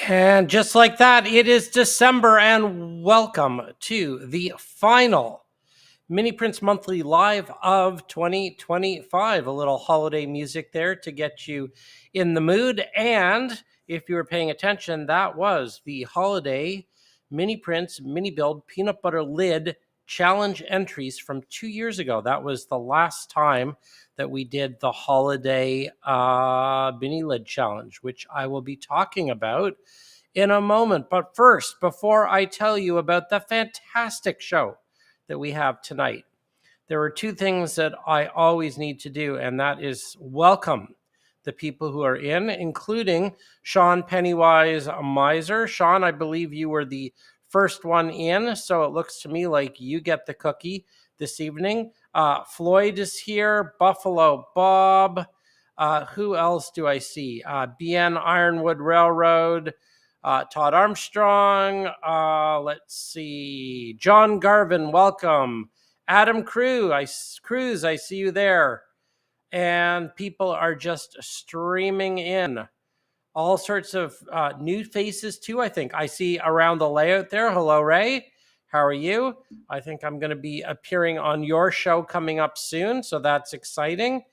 And just like that, it is December, and welcome to the final Mini Prints Monthly Live of 2025. A little holiday music there to get you in the mood. And if you were paying attention, that was the holiday Mini Prints Mini Build Peanut Butter Lid Challenge entries from 2 years ago. That was the last time that we did the holiday mini lid challenge, which I will be talking about in a moment. But first, before I tell you about the fantastic show that we have tonight, there are two things that I always need to do, and that is welcome the people who are in, including Sean Pennywise Miser. Sean, I believe you were the first one in, so it looks to me like you get the cookie this evening. Floyd is here, Buffalo Bob. Who else do I see? BN Ironwood Railroad, Todd Armstrong. Let's see. John Garvin, welcome. Adam Cruz, I see you there. And people are just streaming in. All sorts of new faces too, I think. I see around the layout there. Hello, Ray. How are you? I think I'm going to be appearing on your show coming up soon, so that's exciting.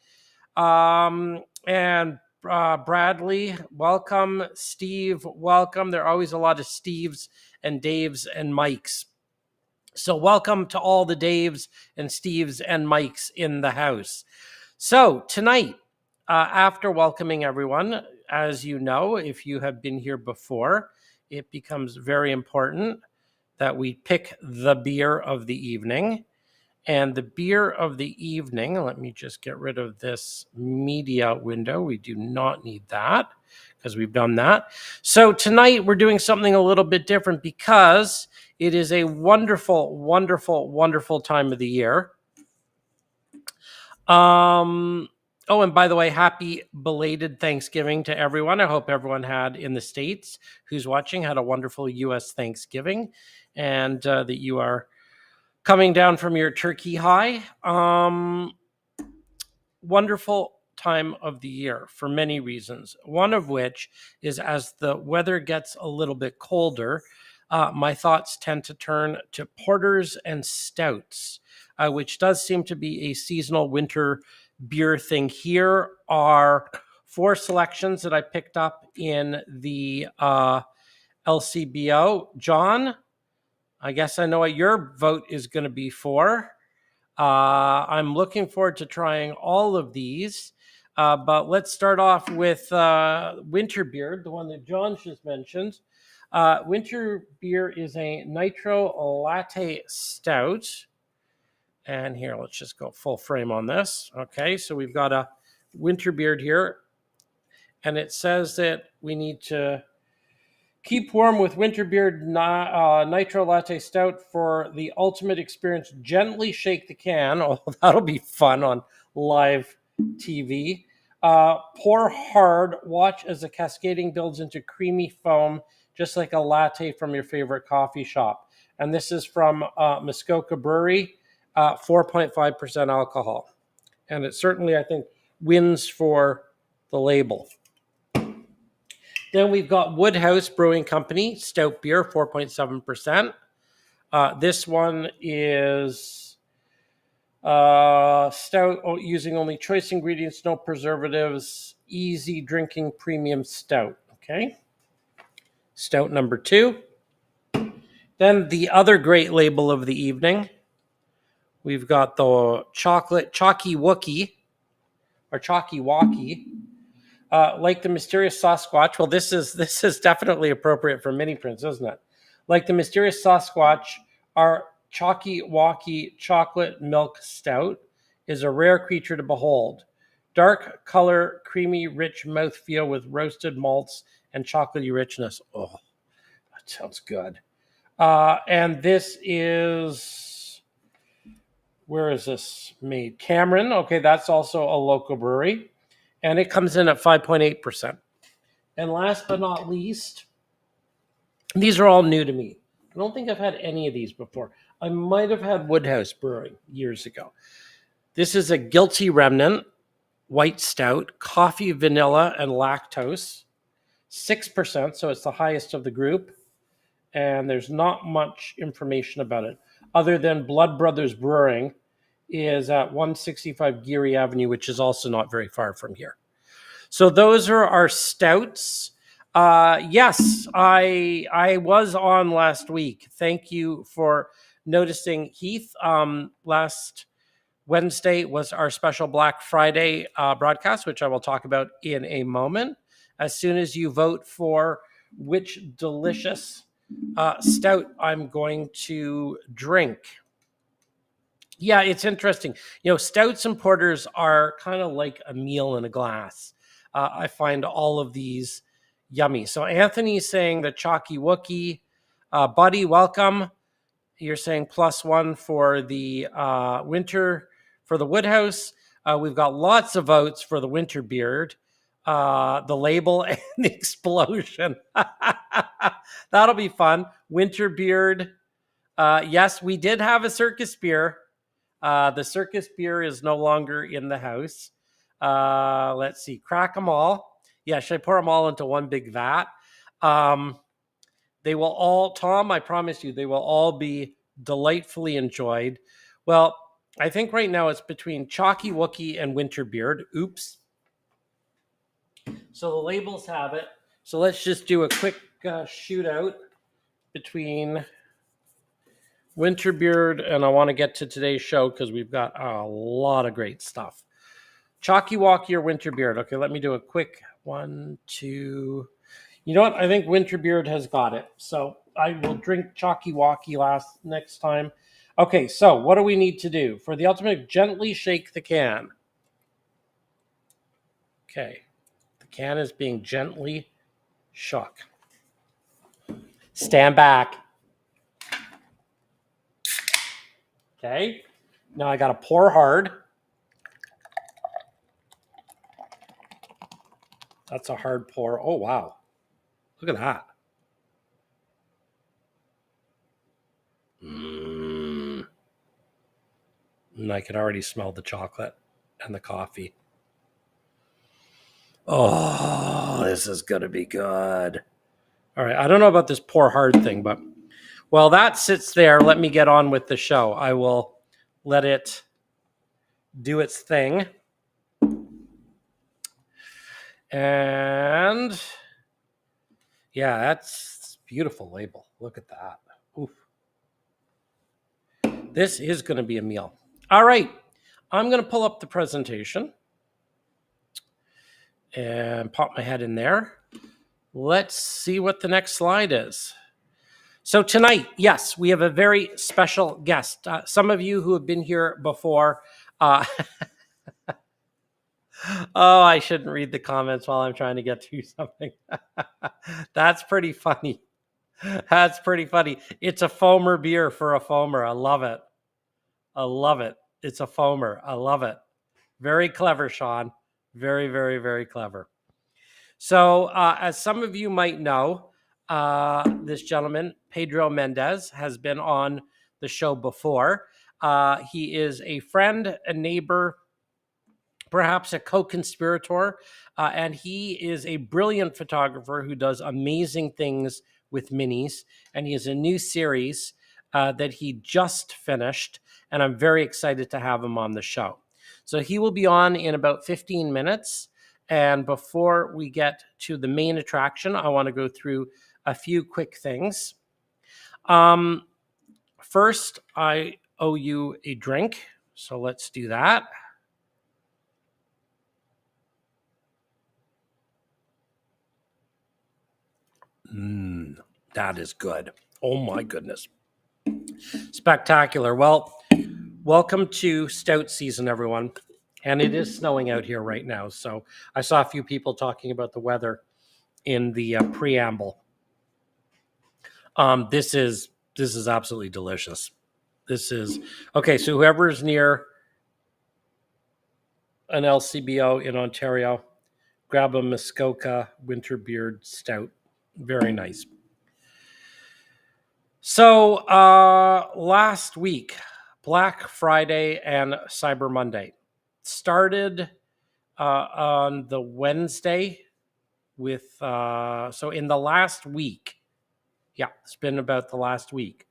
And Bradley, welcome. Steve, welcome. There are always a lot of Steves and Daves and Mikes. So welcome to all the Daves and Steves and Mikes in the house. So tonight, after welcoming everyone, as you know, if you have been here before, it becomes very important that we pick the beer of the evening. And the beer of the evening, let me just get rid of this media window. We do not need that because we've done that. So tonight we're doing something a little bit different because it is a wonderful, wonderful, wonderful time of the year. Oh, and by the way, happy belated Thanksgiving to everyone. I hope everyone had in the States who's watching had a wonderful U.S. Thanksgiving, and that you are coming down from your turkey high. Wonderful time of the year for many reasons. One of which is as the weather gets a little bit colder, my thoughts tend to turn to porters and stouts, which does seem to be a seasonal winter beer thing. Here are 4 selections that I picked up in the LCBO. John, I guess I know what your vote is going to be for. I'm looking forward to trying all of these, but let's start off with Winter Beer, the one that John just mentioned. Winter Beer is a nitro latte stout. And here, let's just go full frame on this. Okay, so we've got a Winter Beard here. And it says that we need to keep warm with Winter Beard Nitro Latte Stout for the ultimate experience. Gently shake the can. Oh, that'll be fun on live TV. Pour hard. Watch as the cascading builds into creamy foam, just like a latte from your favorite coffee shop. And this is from Muskoka Brewery. 4.5% alcohol. And it certainly, I think, wins for the label. Then we've got Woodhouse Brewing Company, stout beer, 4.7%. This one is Stout using only choice ingredients, no preservatives, easy drinking premium stout. Okay. Stout number 2. Then the other great label of the evening, we've got the chocolate Chalky Wookie or Chalky Walkie. Like the mysterious Sasquatch. Well, this is definitely appropriate for mini prints, isn't it? Like the mysterious Sasquatch, our Chalky Walkie Chocolate Milk Stout is a rare creature to behold. Dark color, creamy, rich mouthfeel with roasted malts and chocolatey richness. Oh, that sounds good. And this is, where is this made? Cameron. Okay, that's also a local brewery. And it comes in at 5.8%. And last but not least, these are all new to me. I don't think I've had any of these before. I might have had Woodhouse Brewing years ago. This is a Guilty Remnant white stout, coffee, vanilla, and lactose. 6%, so it's the highest of the group. And there's not much information about it, other than Blood Brothers Brewing is at 165 Geary Avenue, which is also not very far from here. So those are our stouts. Yes, I was on last week. Thank you for noticing, Heath. Last Wednesday was our special Black Friday broadcast, which I will talk about in a moment. As soon as you vote for which delicious stout I'm going to drink. Yeah, it's interesting. Stouts and porters are kind of like a meal in a glass. I find all of these yummy. So Anthony's saying the Chalky Wookie. Buddy, welcome. You're saying +1 for the winter, for the Woodhouse. We've got lots of votes for the Winter Beard, the label, and the explosion. That'll be fun. Winter Beard. Yes, we did have a circus beer. The circus beer is no longer in the house. Let's see. Crack them all. Yeah, should I pour them all into one big vat? They will all, Tom, I promise you, they will all be delightfully enjoyed. Well, I think right now it's between Chalky Wookie and Winterbeard. Oops. So the labels have it. So let's just do a quick shootout between Winterbeard, and I want to get to today's show because we've got a lot of great stuff. Chalky Walkie or Winterbeard? Okay, let me do a quick 1, 2. You know what? I think Winterbeard has got it. So I will drink Chalky Walkie next time. Okay, so what do we need to do? For the ultimate, gently shake the can. Okay, the can is being gently shook. Stand back. Okay, now I got to pour hard. That's a hard pour. Oh, wow. Look at that. And I can already smell the chocolate and the coffee. Oh, this is going to be good. All right. I don't know about this pour hard thing, but while that sits there, let me get on with the show. I will let it do its thing. And yeah, that's beautiful label. Look at that. Oof. This is going to be a meal. All right. I'm going to pull up the presentation and pop my head in there. Let's see what the next slide is. So tonight, yes, we have a very special guest. Some of you who have been here before. Oh, I shouldn't read the comments while I'm trying to get through something. That's pretty funny. That's pretty funny. It's a foamer beer for a foamer. I love it. I love it. It's a foamer. I love it. Very clever, Sean. Very, very, very clever. So as some of you might know, this gentleman, Pedro Mendes, has been on the show before. He is a friend, a neighbor, perhaps a co-conspirator, and he is a brilliant photographer who does amazing things with minis, and he has a new series that he just finished, and I'm very excited to have him on the show. So he will be on in about 15 minutes. And before we get to the main attraction, I want to go through a few quick things. First, I owe you a drink, so let's do that. That is good. Oh my goodness. Spectacular. Well, welcome to stout season, everyone. And it is snowing out here right now. So I saw a few people talking about the weather in the preamble. This is absolutely delicious. This is okay. So whoever's near an LCBO in Ontario, grab a Muskoka Winter Beard Stout. Very nice. So last week, Black Friday and Cyber Monday started on the Wednesday with, so in the last week, yeah, it's been about the last week,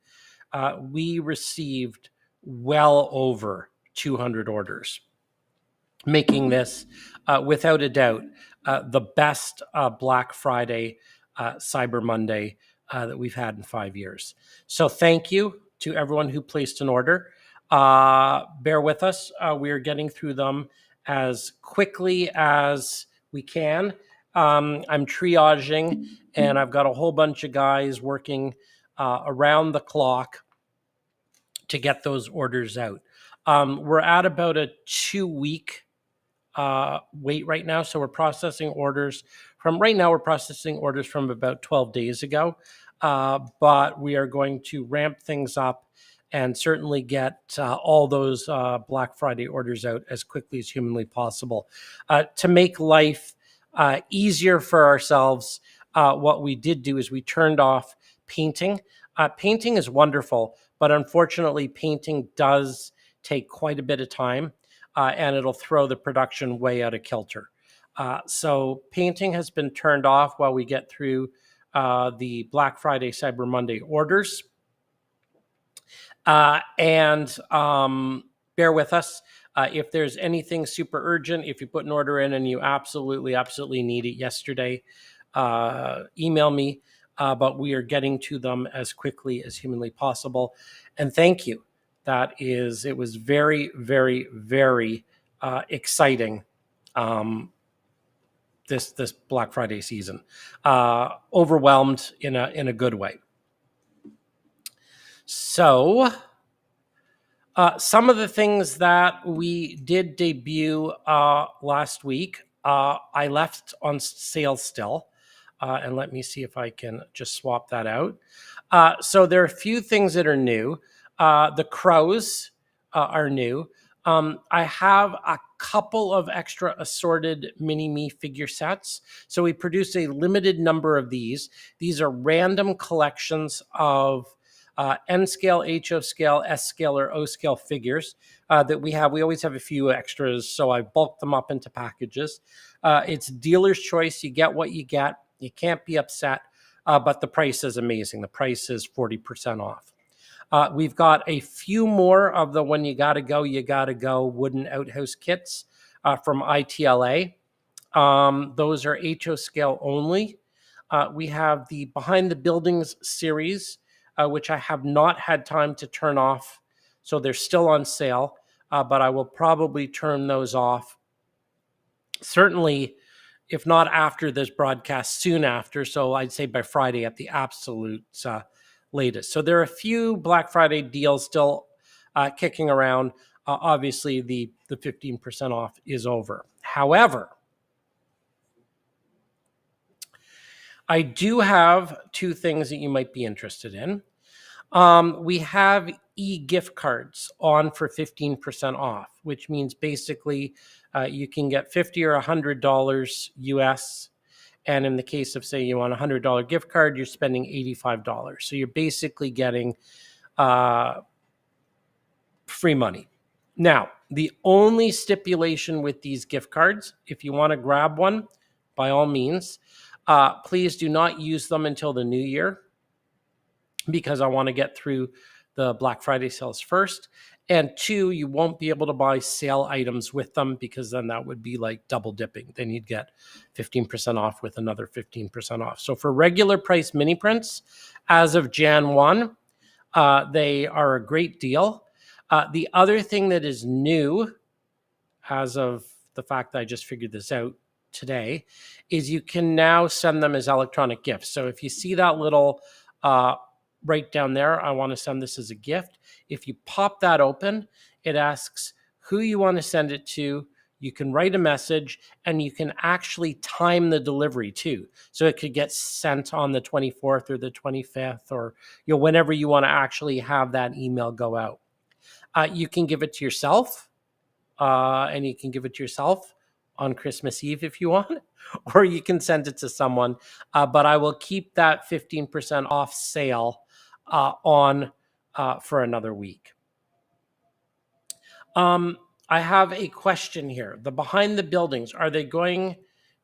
we received well over 200 orders, making this, without a doubt, the best Black Friday, Cyber Monday that we've had in 5 years. So thank you to everyone who placed an order. Bear with us. We are getting through them as quickly as we can. I'm triaging, and I've got a whole bunch of guys working around the clock to get those orders out. We're at about a 2-week wait right now. So we're processing orders from right now. We're processing orders from about 12 days ago, but we are going to ramp things up and certainly get all those Black Friday orders out as quickly as humanly possible to make life easier for ourselves. What we did do is we turned off painting. Painting is wonderful, but unfortunately, painting does take quite a bit of time. And it'll throw the production way out of kilter. So painting has been turned off while we get through the Black Friday, Cyber Monday orders. And bear with us. If there's anything super urgent, if you put an order in and you absolutely need it yesterday, email me. But we are getting to them as quickly as humanly possible. And thank you. It was very, very, very exciting this Black Friday season. Overwhelmed in a good way. So some of the things that we did debut last week, I left on sale still. And let me see if I can just swap that out. So there are a few things that are new. The crows are new. I have a couple of extra assorted mini-me figure sets. So we produced a limited number of these. These are random collections of N scale, HO scale, S scale, or O scale figures that we have. We always have a few extras, so I bulked them up into packages. It's dealer's choice. You get what you get. You can't be upset, but the price is amazing. The price is 40% off. We've got a few more of the when you gotta go wooden outhouse kits from ITLA. Those are HO scale only. We have the Behind the Buildings series, which I have not had time to turn off. So they're still on sale, but I will probably turn those off. Certainly, if not after this broadcast, soon after. So I'd say by Friday at the absolute latest. So there are a few Black Friday deals still kicking around. Obviously, the 15% off is over. However, I do have two things that you might be interested in. We have e-gift cards on for 15% off, which means basically you can get $50 or $100 US. And in the case of, say, you want a $100 gift card, you're spending $85. So you're basically getting free money. Now, the only stipulation with these gift cards, if you want to grab one, by all means, please do not use them until the new year, because I want to get through the Black Friday sales first. And 2, you won't be able to buy sale items with them, because then that would be like double dipping. Then you'd get 15% off with another 15% off. So for regular price mini prints, as of Jan 1, they are a great deal. The other thing that is new, as of the fact that I just figured this out today, is you can now send them as electronic gifts. So if you see that little right down there, I want to send this as a gift. If you pop that open, it asks who you want to send it to. You can write a message, and you can actually time the delivery too. So it could get sent on the 24th or the 25th, or whenever you want to actually have that email go out. You can give it to yourself, and you can give it to yourself on Christmas Eve if you want, or you can send it to someone. But I will keep that 15% off sale on for another week. I have a question here. The behind the buildings, are they going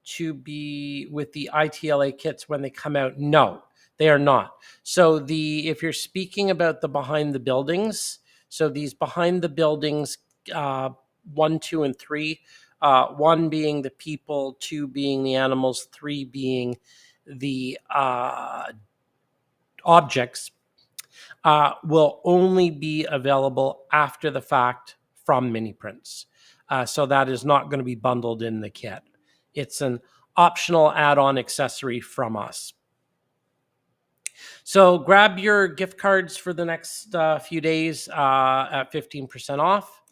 to be with the ITLA kits when they come out? No, they are not. So if you're speaking about the behind the buildings, so these behind the buildings, 1, 2, and 3, 1 being the people, 2 being the animals, 3 being the objects, will only be available after the fact from miniprints. So that is not going to be bundled in the kit. It's an optional add-on accessory from us. So grab your gift cards for the next few days at 15% off.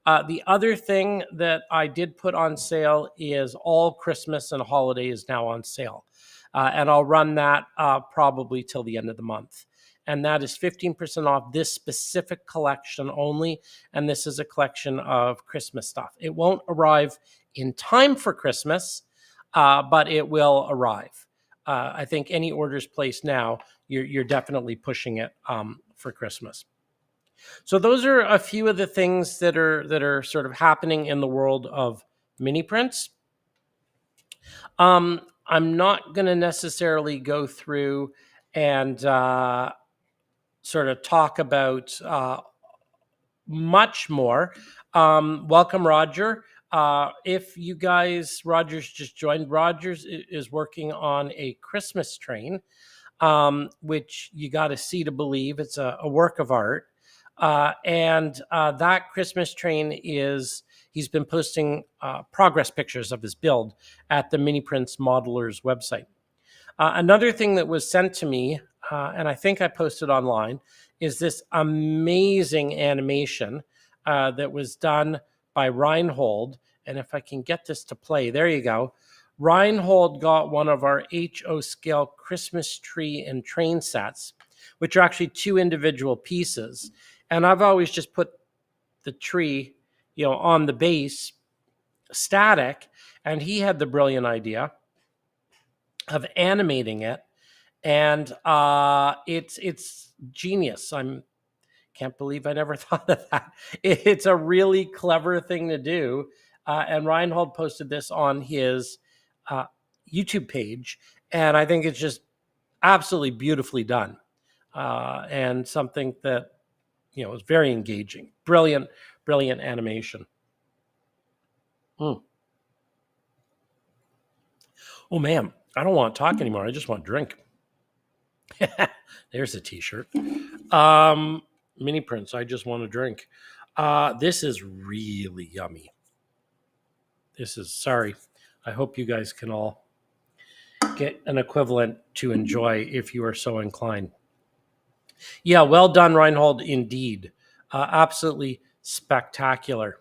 The other thing that I did put on sale is all Christmas and holiday is now on sale. And I'll run that probably till the end of the month. And that is 15% off this specific collection only. And this is a collection of Christmas stuff. It won't arrive in time for Christmas, but it will arrive. I think any orders placed now, you're definitely pushing it for Christmas. So those are a few of the things that are sort of happening in the world of mini prints. I'm not going to necessarily go through and sort of talk about much more. Welcome, Roger. If you guys, Roger's just joined. Rogers is working on a Christmas train, which you got to see to believe. It's a work of art. And that Christmas train he's been posting progress pictures of his build at the Mini Prints Modelers website. Another thing that was sent to me, and I think I posted online, is this amazing animation that was done by Reinhold. And if I can get this to play, there you go. Reinhold got one of our HO scale Christmas tree and train sets, which are actually 2 individual pieces. And I've always just put the tree, on the base static. And he had the brilliant idea of animating it. And it's genius. Can't believe I never thought of that. It's a really clever thing to do. And Reinhold posted this on his YouTube page. And I think it's just absolutely beautifully done. And something that, is very engaging. Brilliant animation. Oh, man, I don't want to talk anymore. I just want to drink. There's a t-shirt. Mini prints, I just want to drink. This is really yummy. Sorry. I hope you guys can all get an equivalent to enjoy if you are so inclined. Yeah, well done, Reinhold, indeed. Absolutely spectacular.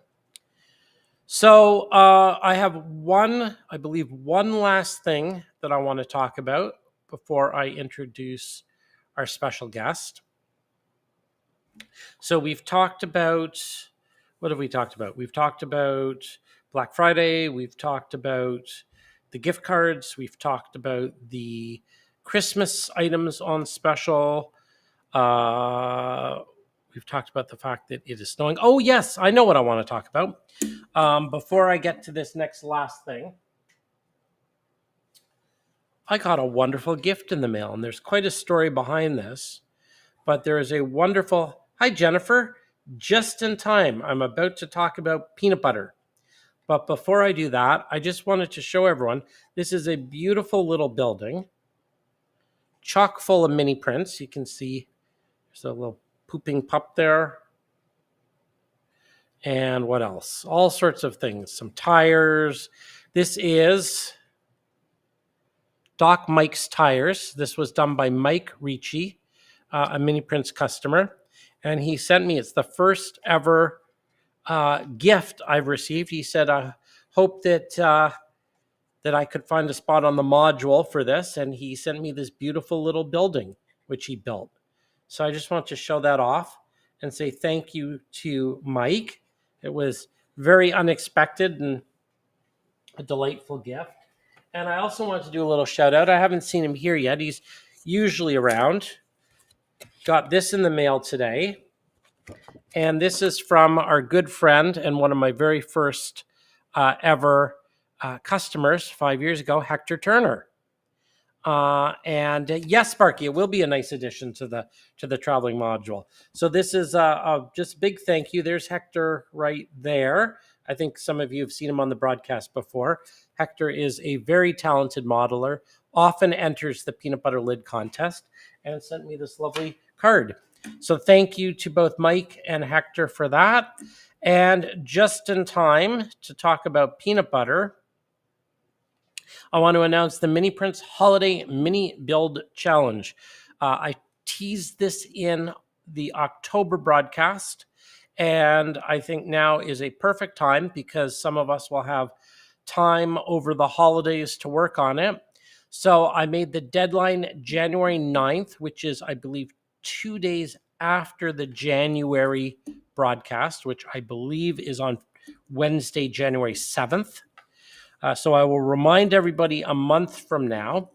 So I have one last thing that I want to talk about before I introduce our special guest. So we've talked about, what have we talked about? We've talked about Black Friday. We've talked about the gift cards. We've talked about the Christmas items on special. We've talked about the fact that it is snowing. Oh, yes, I know what I want to talk about. Before I get to this last thing, I got a wonderful gift in the mail, and there's quite a story behind this, but there is a wonderful Hi, Jennifer. Just in time. I'm about to talk about peanut butter. But before I do that, I just wanted to show everyone this is a beautiful little building, chock full of mini prints. You can see there's a little pooping pup there. And what else? All sorts of things. Some tires. This is Doc Mike's Tires. This was done by Mike Ricci, a Mini Prints customer. And he sent me, it's the first ever gift I've received. He said, I hope that I could find a spot on the module for this. And he sent me this beautiful little building, which he built. So I just want to show that off and say thank you to Mike. It was very unexpected and a delightful gift. And I also want to do a little shout out. I haven't seen him here yet. He's usually around. Got this in the mail today. And this is from our good friend and one of my very first ever customers 5 years ago, Hector Turner. And yes, Sparky, it will be a nice addition to the traveling module. So this is just a big thank you. There's Hector right there. I think some of you have seen him on the broadcast before. Hector is a very talented modeler, often enters the peanut butter lid contest, and sent me this lovely card. So thank you to both Mike and Hector for that. And just in time to talk about peanut butter, I want to announce the Mini Prints Holiday Mini Build Challenge. I teased this in the October broadcast, and I think now is a perfect time because some of us will have time over the holidays to work on it. So I made the deadline January 9th, which is, I believe, 2 days after the January broadcast, which I believe is on Wednesday, January 7th. So I will remind everybody a month from now,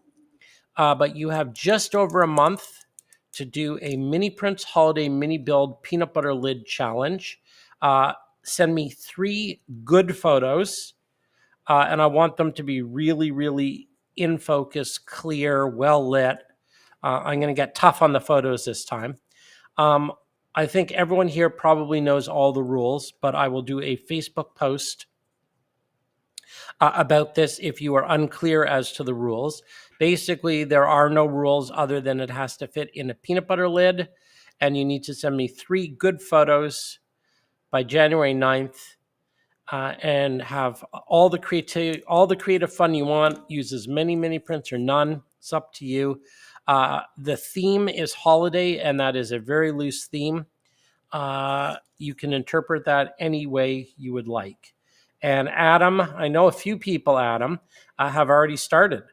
but you have just over a month to do a Mini Prints Holiday Mini Build Peanut Butter Lid Challenge. Send me 3 good photos, and I want them to be really, really in focus, clear, well lit. I'm going to get tough on the photos this time. I think everyone here probably knows all the rules, but I will do a Facebook post about this if you are unclear as to the rules. Basically, there are no rules other than it has to fit in a peanut butter lid, and you need to send me 3 good photos by January 9th, and have all the creative fun you want. Use as many mini prints or none. It's up to you. The theme is holiday, and that is a very loose theme. You can interpret that any way you would like. And Adam, I know a few people, Adam, have already started.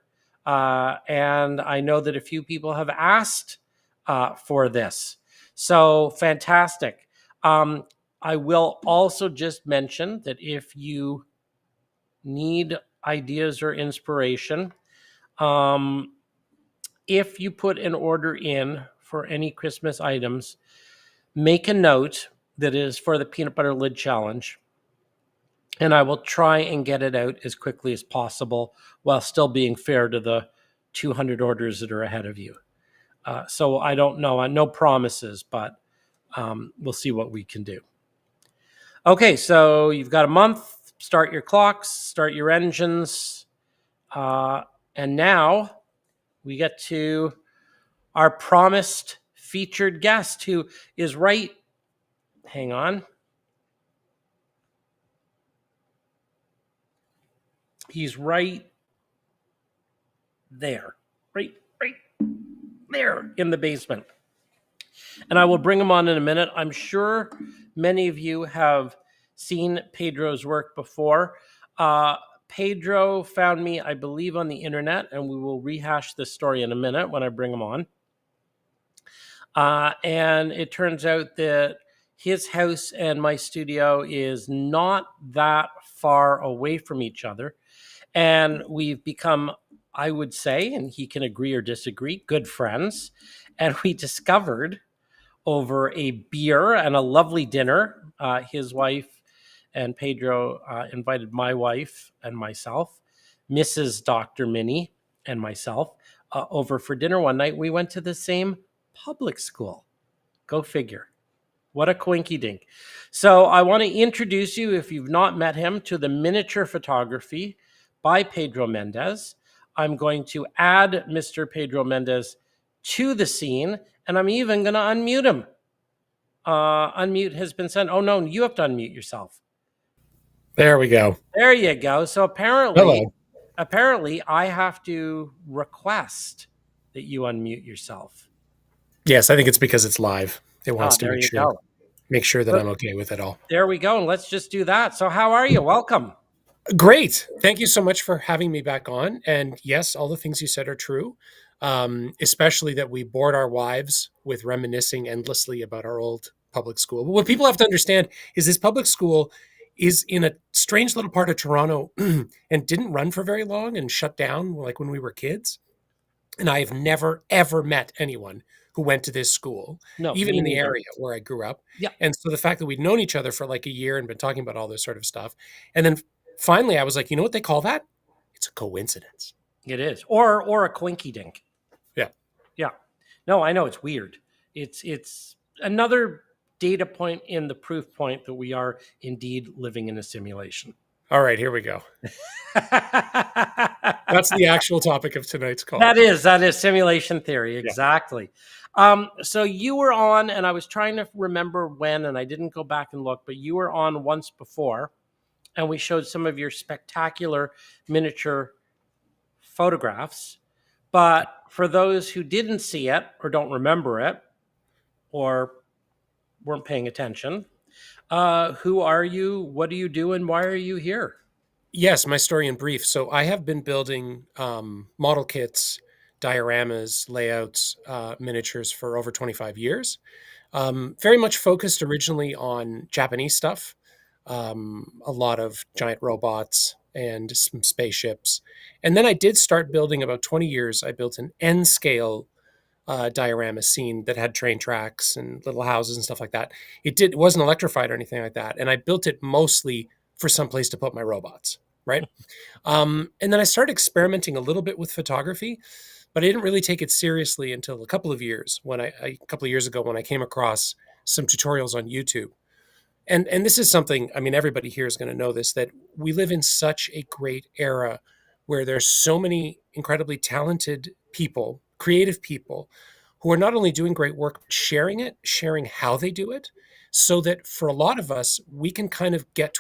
And I know that a few people have asked for this. So fantastic. I will also just mention that if you need ideas or inspiration, if you put an order in for any Christmas items, make a note that is for the Peanut Butter Lid Challenge, and I will try and get it out as quickly as possible while still being fair to the 200 orders that are ahead of you. So I don't know, no promises, but we'll see what we can do. Okay, so you've got a month. Start your clocks, start your engines. And now we get to our promised featured guest who is right. Hang on. He's right there, right there in the basement. And I will bring him on in a minute. I'm sure many of you have seen Pedro's work before. Pedro found me, I believe, on the internet, and we will rehash this story in a minute when I bring him on. And it turns out that his house and my studio is not that far away from each other. And we've become, I would say, and he can agree or disagree, good friends. And we discovered over a beer and a lovely dinner, his wife and Pedro invited my wife and myself, Mrs. Dr. Minnie and myself, over for dinner one night. We went to the same public school. Go figure. What a quinky dink. So I want to introduce you, if you've not met him, to the miniature photography by Pedro Mendes. I'm going to add Mr. Pedro Mendes to the scene, and I'm even going to unmute him. Unmute has been sent. Oh no, you have to unmute yourself. There we go. There you go. So Hello. apparently I have to request that you unmute yourself. Yes, I think it's because it's live. It Ah, wants to there make you sure go. make sure that So I'm okay with it all. there we go. And let's just do that. So how are you? Welcome. Great. Thank you so much for having me back on. And yes, all the things you said are true. Especially that we bored our wives with reminiscing endlessly about our old public school. But what people have to understand is this public school is in a strange little part of Toronto and didn't run for very long and shut down like when we were kids. And I have never, ever met anyone who went to this school, No, even me in the neither. area where I grew up. Yeah, And so the fact that we'd known each other for like a year and been talking about all this sort of stuff. And then finally I was like, you know what they call that? It's a coincidence. it is. Or a quinky dink. Yeah. Yeah. No, I know it's weird. It's another data point in the proof point that we are indeed living in a simulation. All right, here we go. That's the actual topic of tonight's call. That is simulation theory, Yeah. exactly. So you were on, and I was trying to remember when, and I didn't go back and look, but you were on once before, and we showed some of your spectacular miniature photographs. But for those who didn't see it or don't remember it or weren't paying attention, who are you? What do you do? And why are you here? Yes, my story in brief. So I have been building model kits, dioramas, layouts, miniatures for over 25 years. Very much focused originally on Japanese stuff, a lot of giant robots and some spaceships. And then I did start building about 20 years. I built an N scale diorama scene that had train tracks and little houses and stuff like that. It wasn't electrified or anything like that. And I built it mostly for some place to put my robots, right? And then I started experimenting a little bit with photography, but I didn't really take it seriously until a couple of years a couple of years ago when I came across some tutorials on YouTube. And this is something, I mean, everybody here is going to know this, that we live in such a great era where there's so many incredibly talented people, creative people, who are not only doing great work, but sharing it, sharing how they do it, so that for a lot of us, we can kind of get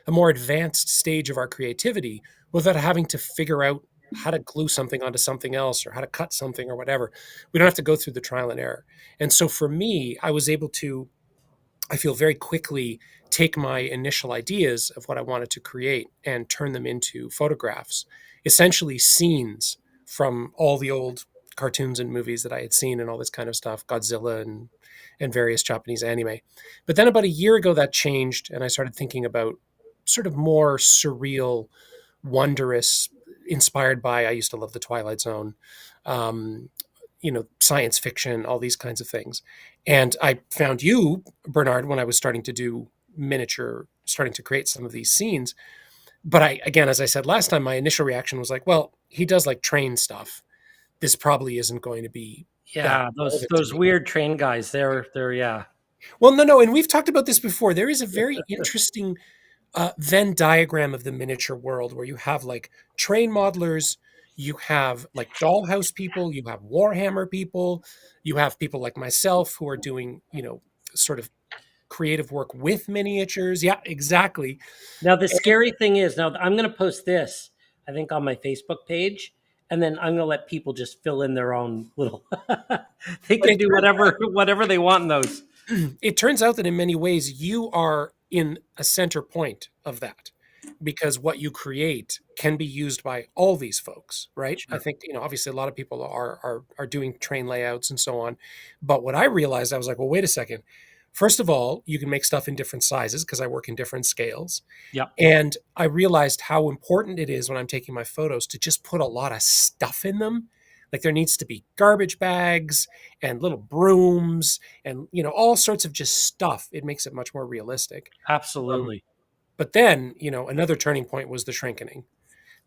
a more advanced stage of our creativity without having to figure out how to glue something onto something else or how to cut something or whatever. We don't have to go through the trial and error. And so for me, I was able to, I feel, very quickly take my initial ideas of what I wanted to create and turn them into photographs, essentially scenes from all the old cartoons and movies that I had seen and all this kind of stuff, Godzilla and various Japanese anime. But then about a year ago that changed and I started thinking about sort of more surreal, wondrous, inspired by, I used to love the Twilight Zone, um, science fiction, all these kinds of things. And I found you, Bernard, when I was starting to do miniature, starting to create some of these scenes. But I, again, as I said last time, my initial reaction was like, well, he does like train stuff. This probably isn't going to be that Yeah, relevant to those me. weird train guys. They're yeah. Well, no. And we've talked about this before. There is a very interesting Venn diagram of the miniature world where you have like train modelers, you have like dollhouse people, you have Warhammer people, you have people like myself who are doing, sort of creative work with miniatures. Yeah, exactly. Now the And, scary thing is, now I'm going to post this, I think, on my Facebook page, and then I'm going to let people just fill in their own little. They but can do whatever they want in those. it turns out that in many ways you are in a center point of that because what you create can be used by all these folks, right? I Sure. think, obviously a lot of people are doing train layouts and so on. But what I realized, I was like, well, wait a second. First of all, you can make stuff in different sizes because I work in different scales. Yep. And I realized how important it is when I'm taking my photos to just put a lot of stuff in them. Like there needs to be garbage bags and little brooms and all sorts of just stuff. It makes it much more realistic. Um, Absolutely. but then, another turning point was the shrinkening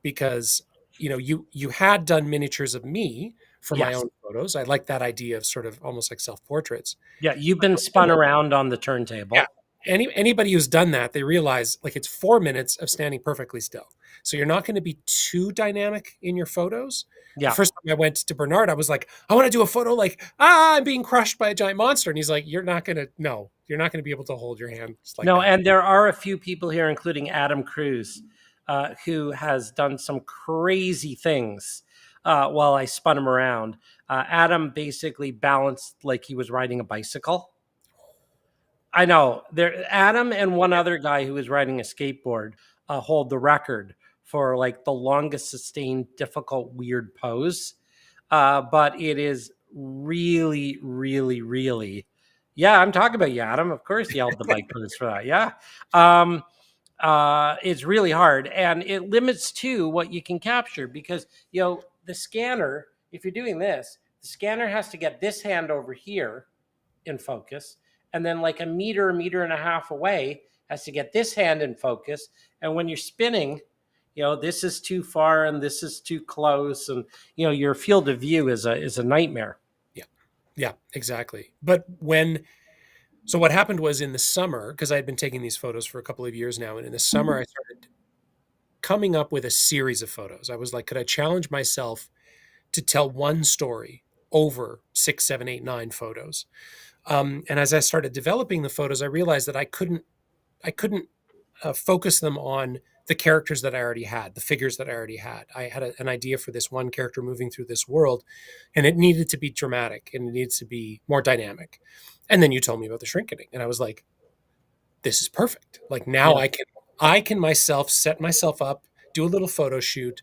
because you had done miniatures of me for my Yes. own photos. I like that idea of sort of almost like self-portraits. Yeah. You've been spun around on the turntable. Yeah. Anybody who's done that, they realize like it's 4 minutes of standing perfectly still. So you're not going to be too dynamic in your photos. The Yeah. first time I went to Bernard, I was like, I want to do a photo like, I'm being crushed by a giant monster. And he's like, you're not going to be able to hold your hand just like No, that. and there are a few people here, including Adam Cruz, who has done some crazy things while I spun him around. Adam basically balanced like he was riding a bicycle. I know. There, Adam and one other guy who was riding a skateboard hold the record for like the longest sustained, difficult, weird pose. But it is really, really, really. Yeah, I'm talking about you, Adam. Of course, you held the bike pose for that. Yeah. Um, it's really hard, and it limits to what you can capture because the scanner. If you're doing this, the scanner has to get this hand over here in focus, and then like a meter and a half away has to get this hand in focus. And when you're spinning, this is too far and this is too close, and your field of view is a nightmare. Yeah. Yeah, exactly. So what happened was in the summer, because I had been taking these photos for a couple of years now, and in the summer I started coming up with a series of photos. I was like, could I challenge myself to tell one story over 6, 7, 8, 9 photos? And as I started developing the photos, I realized that I couldn't focus them on the characters that I already had, the figures that I already had. I had an idea for this one character moving through this world, and it needed to be dramatic and it needs to be more dynamic. And then you told me about the shrinking, and I was like, this is perfect. Like now Yeah. I can myself set myself up, do a little photo shoot,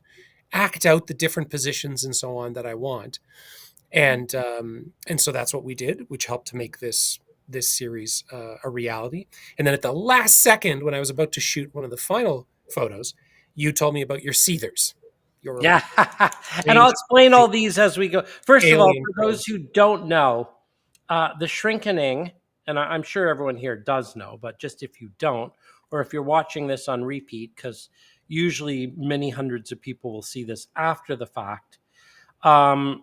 act out the different positions and so on that I want, and so that's what we did, which helped to make this series a reality. And then at the last second, when I was about to shoot one of the final photos, you told me about your seethers, your Yeah. And I'll strange explain all these as we go. First of all, alien for those crows. who don't know, the shrinking, and I'm sure everyone here does know, but just if you don't, or if you're watching this on repeat, because usually many hundreds of people will see this after the fact. Um,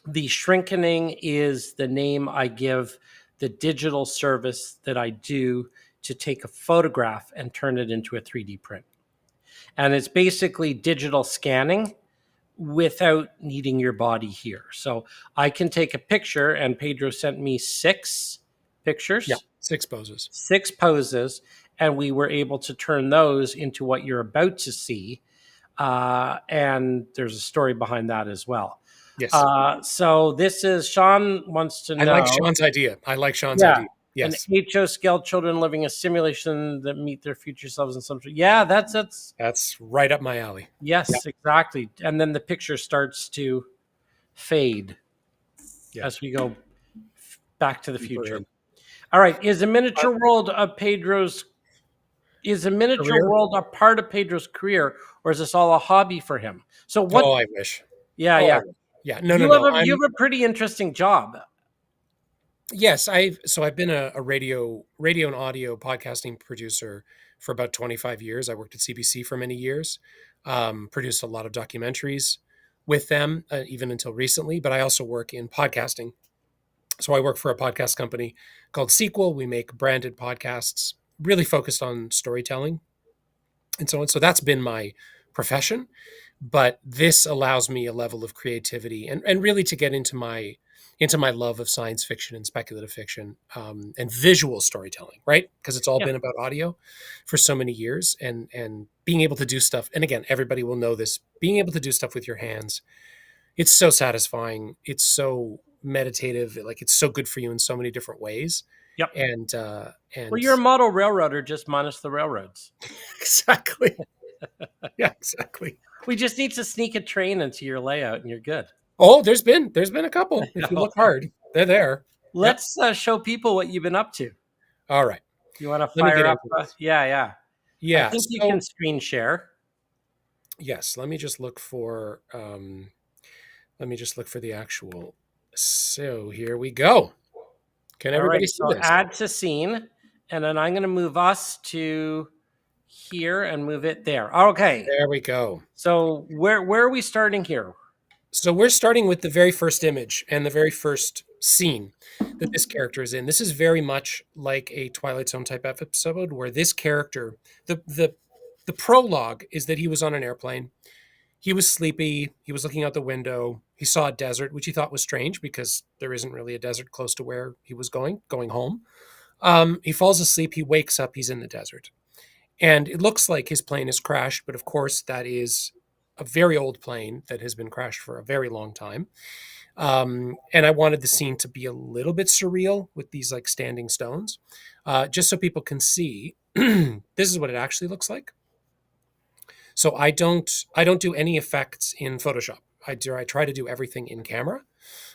the shrinking is the name I give the digital service that I do to take a photograph and turn it into a 3D print. And it's basically digital scanning without needing your body here. So I can take a picture, and Pedro sent me six Yeah, pictures, 6 poses. six poses, and we were able to turn those into what you're about to see. And there's a story behind that as well. Yes, So this is Sean wants to I like know. Sean's idea. I like Sean's Yeah. idea. And Yes, HO scale children living a simulation that meet their future selves in some. Yeah, that's that's right up my alley. Yeah, yes, exactly. And then the picture starts to fade yeah. as we go back to the Deeper future. in. All right. Uh, Is a miniature Career? world a part of Pedro's career, or is this all a hobby for him? So what? Oh, I wish. Yeah, Oh, I yeah. wish. Yeah. No, no, no. You I'm have a pretty interesting job. Yes, I've been a radio and audio podcasting producer for about 25 years. I worked at CBC for many years, produced a lot of documentaries with them, even until recently. But I also work in podcasting. So I work for a podcast company called Sequel. We make branded podcasts, really focused on storytelling and so on. So that's been my profession. But this allows me a level of creativity and really to get into my love of science fiction and speculative fiction, and visual storytelling, right? Because it's all Yeah. been about audio for so many years, and being able to do stuff. And again, everybody will know this. Being able to do stuff with your hands, it's so satisfying. It's so meditative. Like it's so good for you in so many different ways. Yep. And Well, and you're a model railroader, just minus the railroads. exactly, yeah, exactly. We just need to sneak a train into your layout, and you're good. Oh, there's been a couple. If you look hard, they're there. Yep. Let's show people what you've been up to. All right. You want to Let me fire get up? into this. Yeah, yeah. I Yeah. think you So can screen share. yes, let me just look for the actual. So here we go. Can All everybody right. see So this? add to scene, and then I'm going to move us to here and move it there. Okay. There we go. So where are we starting here? So we're starting with the very first image and the very first scene that this character is in. This is very much like a Twilight Zone type episode where this character, the prologue is that he was on an airplane. He was sleepy. He was looking out the window. He saw a desert, which he thought was strange because there isn't really a desert close to where he was going home. He falls asleep. He wakes up. He's in the desert. And it looks like his plane has crashed, but of course, that is a very old plane that has been crashed for a very long time. And I wanted the scene to be a little bit surreal with these like standing stones, just so people can see this is what it actually looks like. So I don't do any effects in Photoshop. I try to do everything in camera.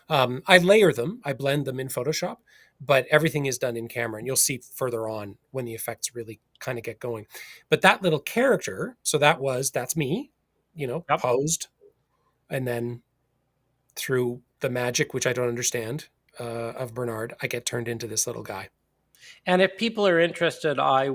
I layer them, I blend them in Photoshop, but everything is done in camera, and you'll see further on when the effects really kind of get going. But that little character, so that's me, Yep. posed, and then through the magic, which I don't understand, of Bernard, I get turned into this little guy. And if people are interested, I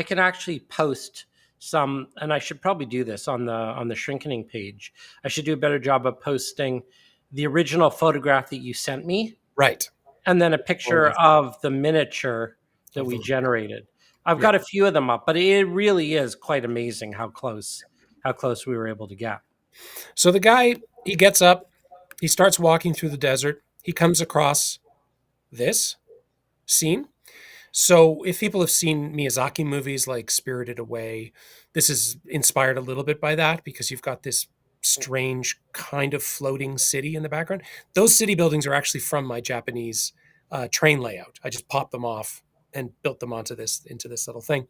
can actually post some, and I should probably do this on the shrinking page. I should do a better job of posting the original photograph that you sent me Right. and then a Or picture of the miniature that of we the generated. I've yeah. got a few of them up, but it really is quite amazing how close we were able to get. So the guy, he gets up, he starts walking through the desert. He comes across this scene. So, if people have seen Miyazaki movies like Spirited Away, this is inspired a little bit by that because you've got this strange kind of floating city in the background. Those city buildings are actually from my Japanese train layout. I just popped them off and built them onto this into this little thing.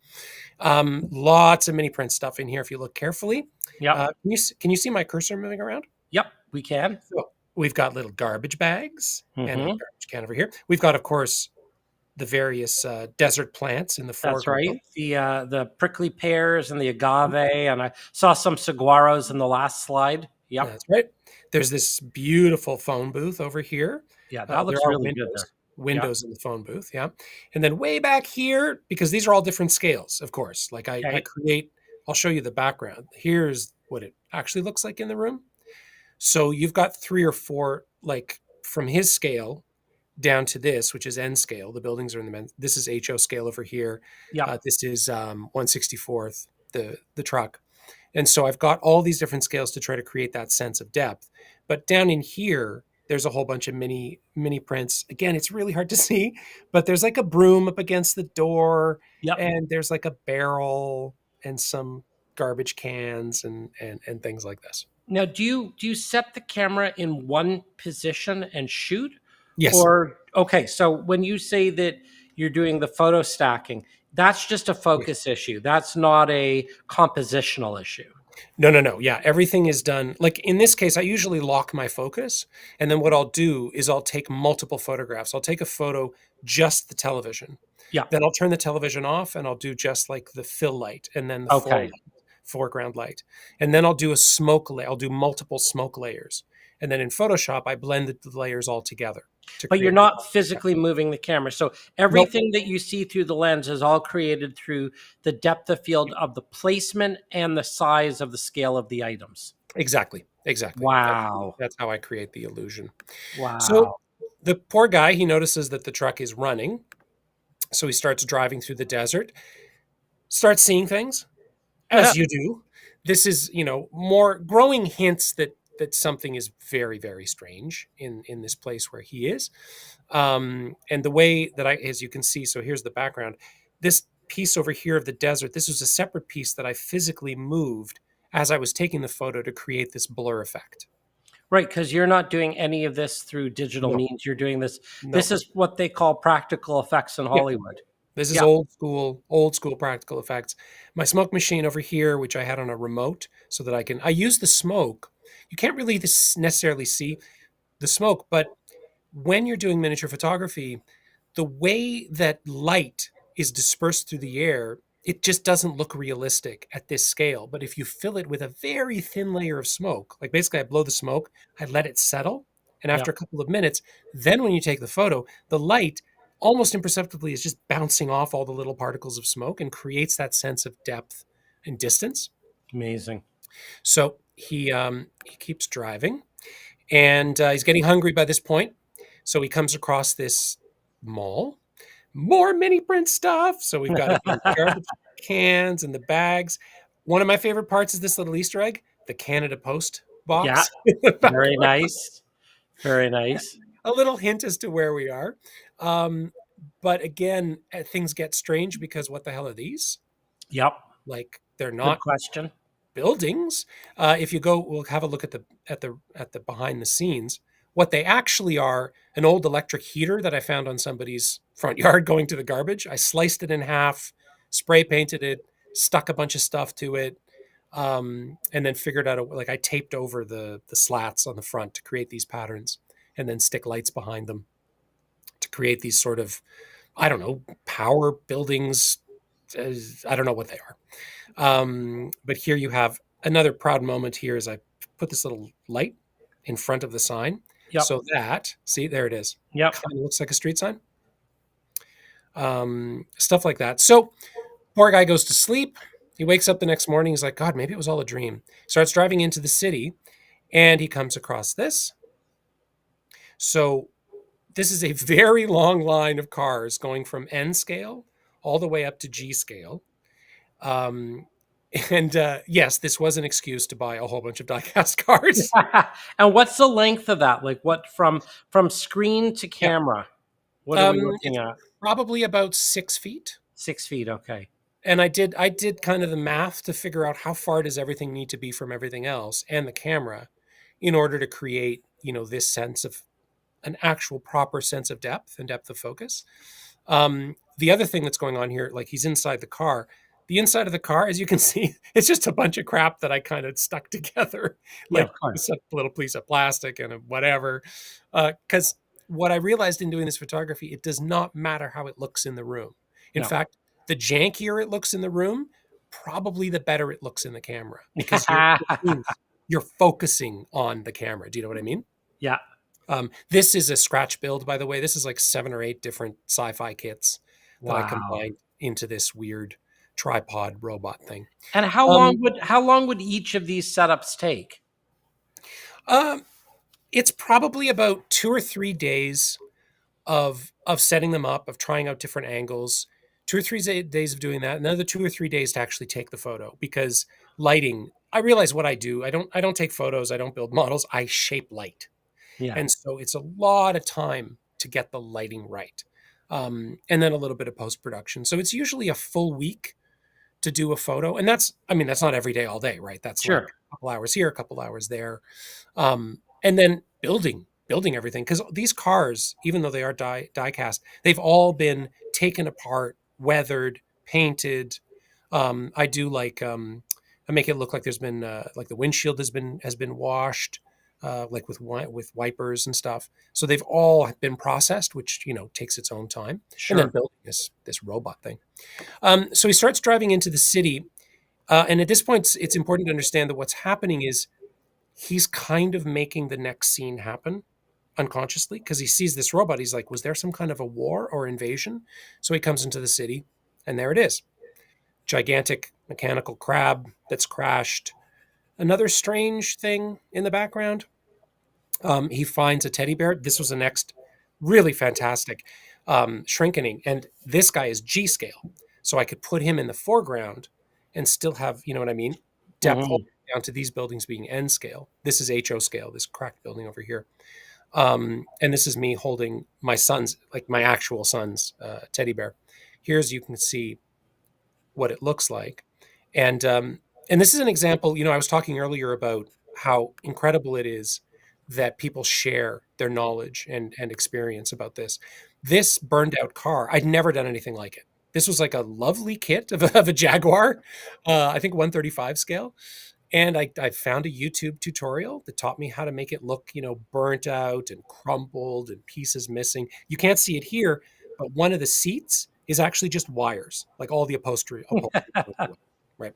Lots of mini print stuff in here if you look carefully. Yep. Can you see my cursor moving around? Yep, we can. So we've got little garbage bags and a Hmm. garbage can over here. We've got, of course, the various desert plants in the That's foreground. right. The prickly pears and the agave, and I saw some saguaros in the last slide. Yep. That's right. There's this beautiful phone booth over here. Yeah, that There looks are really good there. Yep. windows in the phone booth. Yeah. And then way back here, because these are all different scales, of course, like I Okay. create, I'll show you the background. Here's what it actually looks like in the room. So you've got three or four, like from his scale down to this, which is N scale. The buildings are in the this is HO scale over here. Yep. This is 1/64th, the truck. And so I've got all these different scales to try to create that sense of depth. But down in here, there's a whole bunch of mini prints. Again, it's really hard to see, but there's like a broom up against the door, Yep. and there's like a barrel and some garbage cans and things like this. Now, do you set the camera in one position and shoot, Yes. or okay? So when you say that you're doing the photo stacking, that's just a focus issue. That's not a compositional issue. No, no, no. Yeah, everything is done. Like in this case, I usually lock my focus. And then what I'll do is I'll take multiple photographs. I'll take a photo, just the television. Yeah. Then I'll turn the television off and I'll do just like the fill light and then the Okay. foreground light. And then I'll do a smoke layer. I'll do multiple smoke layers. And then in Photoshop, I blend the layers all together to But you're create. not physically moving the camera. So Nope. everything that you see through the lens is all created through the depth of field of the placement and the size of the scale of the items. Exactly. Exactly. Wow. That's how I create the illusion. So Wow. the poor guy, he notices that the truck is running. So he starts driving through the desert, starts seeing things as you do. This is, more growing hints that something is very, very strange in this place where he is. And the way that as you can see, so here's the background. This piece over here of the desert, this was a separate piece that I physically moved as I was taking the photo to create this blur effect. Right, because you're not doing any of this through digital No, means. You're doing this. no. This is what they call practical effects in Yeah. Hollywood. This is Yeah. old school practical effects. My smoke machine over here, which I had on a remote so that I use the smoke. You can't really necessarily see the smoke, but when you're doing miniature photography, the way that light is dispersed through the air, it just doesn't look realistic at this scale. But if you fill it with a very thin layer of smoke, like basically I blow the smoke, I let it settle, and Yeah. after a couple of minutes, then when you take the photo, the light almost imperceptibly is just bouncing off all the little particles of smoke and creates that sense of depth and distance. Amazing. So he keeps driving. And he's getting hungry by this point. So he comes across this mall, more mini print stuff. So we've got a bunch of garbage cans and the bags. One of my favorite parts is this little Easter egg, the Canada Post Yeah, box in the very background. nice. Very nice. A little hint as to where we are. Um, but again, things get strange because what the hell are these? Yep. Like they're Good not question. buildings. If you go, we'll have a look at the behind the scenes. What they actually are, an old electric heater that I found on somebody's front yard going to the garbage. I sliced it in half, spray painted it, stuck a bunch of stuff to it, and then figured out like I taped over the slats on the front to create these patterns, and then stick lights behind them to create these sort of, I don't know, power buildings. I don't know what they are. But here you have another proud moment here as I put this little light in front of the sign Yep. so that, see, there it is. Yep. Kind of looks like a street sign. Stuff like that. So poor guy goes to sleep. He wakes up the next morning. He's like, God, maybe it was all a dream. Starts driving into the city and he comes across this. So this is a very long line of cars going from N scale all the way up to G scale. Um, and yes, this was an excuse to buy a whole bunch of diecast cars. And what's the length of that? Like what from screen to Yeah, camera? What are we looking it's at? probably about 6 feet. 6 feet. Okay. And I did kind of the math to figure out how far does everything need to be from everything else and the camera in order to create, this sense of an actual proper sense of depth and depth of focus. The other thing that's going on here, like he's inside the car. The inside of the car, as you can see, it's just a bunch of crap that I kind of stuck together, Yeah, like of course. a little piece of plastic and a whatever. Because what I realized in doing this photography, it does not matter how it looks in the room. In No. fact, the jankier it looks in the room, probably the better it looks in the camera because it means you're focusing on the camera. Do you know what I mean? Yeah. This is a scratch build, by the way. This is like 7 or 8 different sci-fi kits that I Wow. combined into this weird tripod robot thing. And Um, how long would each of these setups take? um, it's probably about 2 or 3 days of setting them up, of trying out different angles. 2 or 3 days of doing that, another 2 or 3 days to actually take the photo because lighting. I realize what I do. I don't take photos. I don't build models. I shape light. Yeah. And so it's a lot of time to get the lighting right. And then a little bit of post production. So it's usually a full week to do a photo. And that's not every day, all day, right? That's like Sure. a couple hours here, a couple hours there. And then building everything. Because these cars, even though they are die cast, they've all been taken apart, weathered, painted. I do I make it look like there's been like the windshield has been washed, like with wipers and stuff. So they've all been processed, which takes its own time. And then Sure. building this robot thing. So he starts driving into the city, and at this point, it's important to understand that what's happening is he's kind of making the next scene happen unconsciously because he sees this robot. He's like, was there some kind of a war or invasion? So he comes into the city, and there it is, gigantic mechanical crab that's crashed. Another strange thing in the background. He finds a teddy bear. This was the next really fantastic shrinkening. And this guy is G scale. So I could put him in the foreground and still have, you know what I mean? Depth all Hmm. the way down to these buildings being N scale. This is HO scale, this cracked building over here. And this is me holding my son's, like my actual son's teddy bear. Here's, you can see what it looks like. And this is an example, I was talking earlier about how incredible it is that people share their knowledge and experience about this. This burned out car, I'd never done anything like it. This was like a lovely kit of a Jaguar, I think 135 scale. And I found a YouTube tutorial that taught me how to make it look, burnt out and crumpled and pieces missing. You can't see it here, but one of the seats is actually just wires, like all the upholstery goes away, right?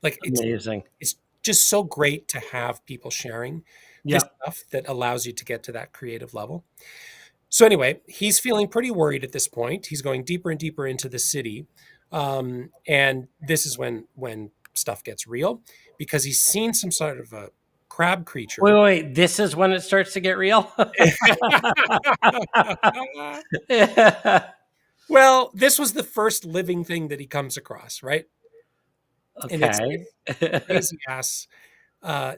Like Amazing. it's just so great to have people sharing this Yeah. stuff that allows you to get to that creative level. So anyway, he's feeling pretty worried at this point. He's going deeper and deeper into the city, and this is when stuff gets real because he's seen some sort of a crab Wait, creature. wait, wait. This is when it starts to get real. Well, this was the first living thing that he comes across, right? And Okay. it's crazy ass.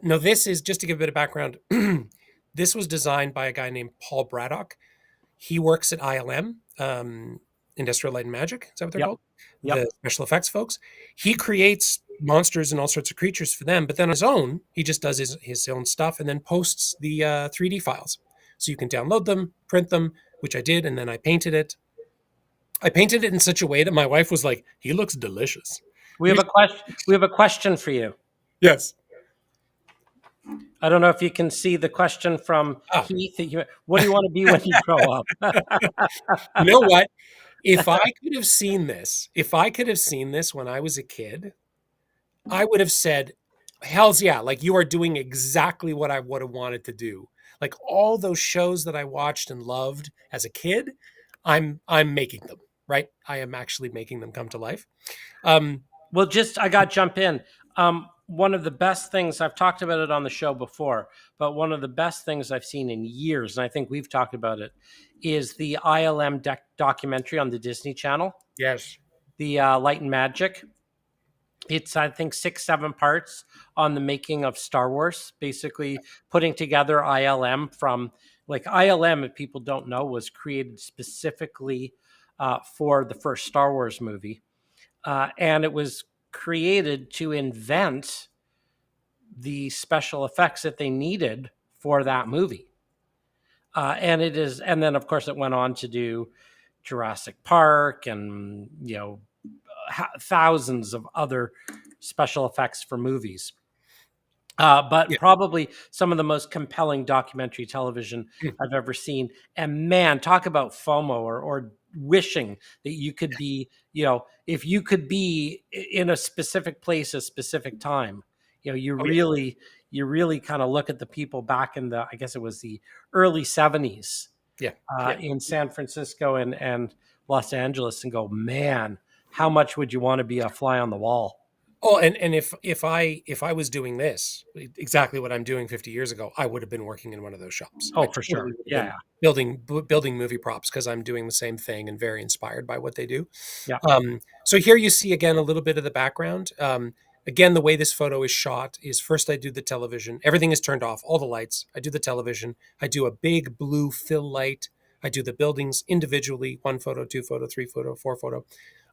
No, this is just to give a bit of background. This was designed by a guy named Paul Braddock. He works at ILM, Industrial Light and Magic. Is that what they're Yep. called? Yep. The special effects folks. He creates monsters and all sorts of creatures for them, but then on his own, he just does his own stuff and then posts the 3D files. So you can download them, print them, which I did, and then I painted it. I painted it in such a way that my wife was like, "He looks delicious." We have a question. We have a question for you. Yes. I don't know if you can see the question from Ah, Keith. What do you want to be when you grow up? you know what? If I could have seen this, if I could have seen this when I was a kid, I would have said, "Hell's yeah!" Like you are doing exactly what I would have wanted to do. Like all those shows that I watched and loved as a kid, I'm making them. Right? I am actually making them come to life. Um, Well, I got to jump in. One of the best things I've talked about it on the show before, but one of the best things I've seen in years, and I think we've talked about it, is the ILM documentary on the Disney Channel, yes. the Light and Magic. It's, I think, 6, 7 parts on the making of Star Wars, basically putting together ILM from, like, ILM, if people don't know, was created specifically for the first Star Wars movie. And it was created to invent the special effects that they needed for that movie. And then of course it went on to do Jurassic Park and thousands of other special effects for movies. But Yeah. probably some of the most compelling documentary television Mm. I've ever seen. And man, talk about FOMO or wishing that you could be, if you could be in a specific place, a specific time, you Oh yeah. really kind of look at the people back in I guess it was the early 70s Yeah. Yeah. in San Francisco and Los Angeles and go, man, how much would you want to be a fly on the wall? Oh, and if I was doing this, exactly what I'm doing 50 years ago, I would have been working in one of those shops. I Oh, for totally sure. would have been Yeah. building movie props because I'm doing the same thing and very inspired by what they do. Yeah. So here you see again a little bit of the background. Again, the way this photo is shot is first I do the television. Everything is turned off, all the lights. I do the television. I do a big blue fill light. I do the buildings individually, 1 photo, 2 photo, 3 photo, 4 photo.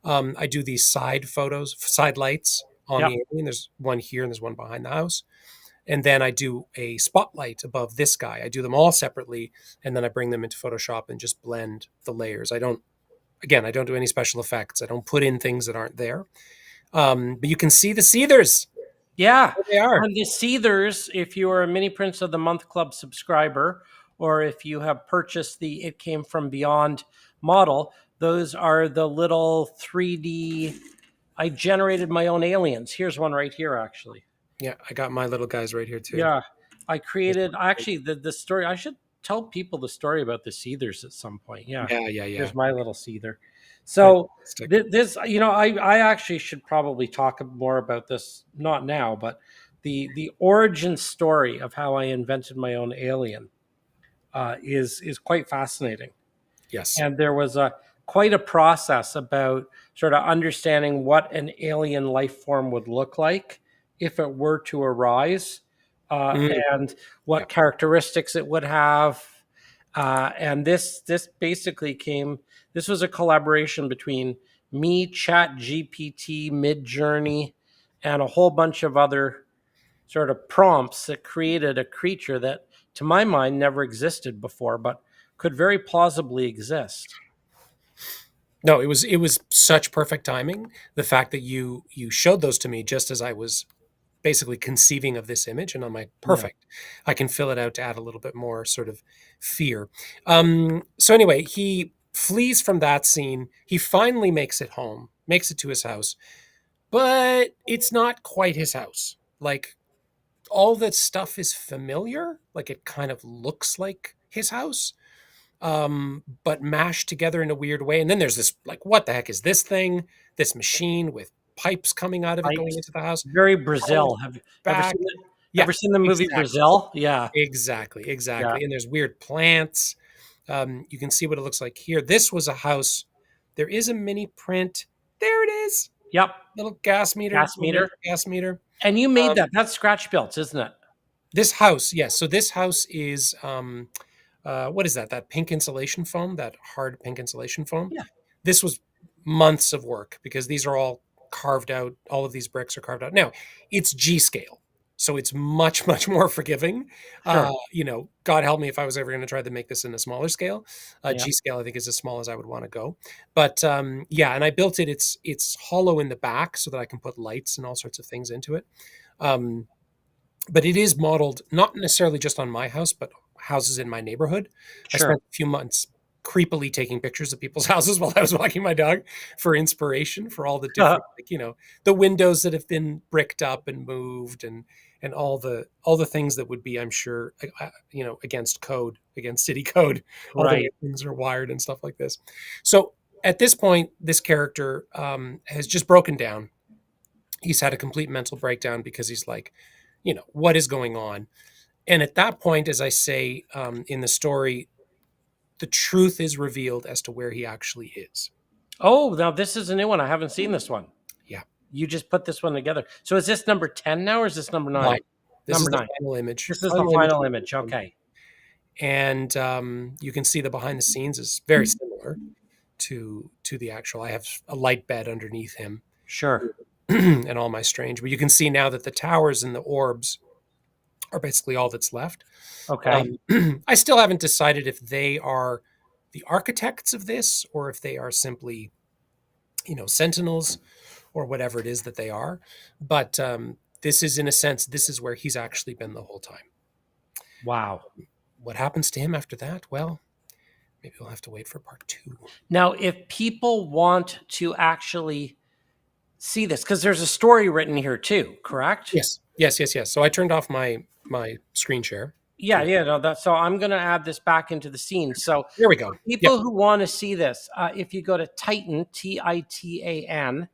I do these side photos, side lights on Yeah. the alien. There's one here and there's one behind the house. And then I do a spotlight above this guy. I do them all separately, and then I bring them into Photoshop and just blend the layers. I don't do any special effects. I don't put in things that aren't there. But you can see the seethers. Yeah. There they are. And the Seethers, if you are a Mini Prints of the Month Club subscriber, or if you have purchased the It Came From Beyond model, those are the little 3D. I generated my own aliens. Here's one right here, actually. Yeah, I got my little guys right here too. Yeah. I created, actually, the story. I should tell people the story about the Seethers at some point. Yeah. Yeah, yeah, yeah. Here's my little Seether. So Fantastic. this, I actually should probably talk more about this, not now, but the origin story of how I invented my own alien is quite fascinating. Yes. And there was quite a process about sort of understanding what an alien life form would look like if it were to arise, Mm, and yeah. what characteristics it would have. And this basically came. This was a collaboration between me, Chat GPT, Midjourney, and a whole bunch of other sort of prompts that created a creature that, to my mind, never existed before, but could very plausibly exist. No, it was such perfect timing. The fact that you showed those to me just as I was basically conceiving of this image, and I'm like, Yeah. perfect. I can fill it out to add a little bit more sort of fear. So anyway, he flees from that scene. He finally makes it home, makes it to his house, but it's not quite his house. Like all that stuff is familiar. Like it kind of looks like his house, but mashed together in a weird way. And then there's this like, what the heck is this thing? This machine with pipes coming out of it going Pipes, into the house. very Powered Brazil. Have you ever back. seen it? Yeah, Ever seen the movie exactly. Brazil? Yeah. Exactly, Yeah. exactly. And there's weird plants. You can see what it looks like here. This was a house. There is a mini print. There it is. Yep. Little gas meter, Gas little mini meter. gas meter. And you made Um, that. That's scratch built, isn't it? this house, yes. So this house is what is that? That pink insulation foam, that hard pink insulation foam. Yeah. This was months of work because these are all carved out. All of these bricks are carved out. Now it's G scale, so it's much, much more forgiving. Sure. God help me if I was ever going to try to make this in a smaller scale. Yeah. G scale, I think, is as small as I would want to go. But yeah, and I built it. It's hollow in the back so that I can put lights and all sorts of things into it. Um, but it is modeled not necessarily just on my house, but houses in my neighborhood. I Sure. spent a few months creepily taking pictures of people's houses while I was walking my dog for inspiration for all the different, like, the windows that have been bricked up and moved and all the things that would be, I'm sure, against code, against city code, all the way Right. things are wired and stuff like this. So at this point, this character has just broken down. He's had a complete mental breakdown because he's like, what is going on? And at that point, as I say in the story, the truth is revealed as to where he actually is. Oh, now this is a new one. I haven't seen this one. Yeah. You just put this one together. So is this number 10 now or is this number 9? Nine. This is Number the 9. final image. This is the Final image. final image. Okay. And you can see the behind the scenes is very similar to the actual. I have a light bed underneath him Sure. and all my strange. But you can see now that the towers and the orbs are basically all that's left. Okay. I still haven't decided if they are the architects of this or if they are simply, sentinels or whatever it is that they are. But this is, in a sense, this is where he's actually been the whole time. Wow. What happens to him after that? Well, maybe we'll have to wait for part 2. Now, if people want to actually see this, because there's a story written here too, correct? Yes, yes, yes, yes. So I turned off my screen share. Yeah, yeah, no, that's so I'm going to add this back into the scene. So, There we go. for Yep. people who want to see this, if you go to Titan, Titan,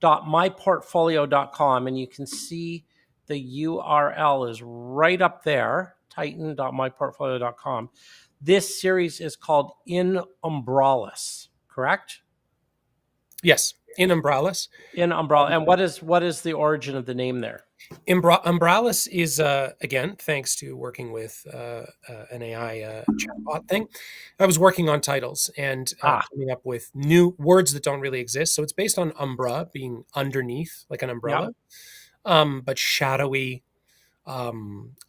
myportfolio.com, and you can see the URL is right up there, titan.myportfolio.com. This series is called In Umbralis, correct? Yes, in Umbralis. In Umbrella. And what is the origin of the name there? Umbralis is, again, thanks to working with an AI chatbot thing. I was working on titles and coming up with new words that don't really exist. So it's based on umbra, being underneath, like an Yeah, umbrella, but shadowy, a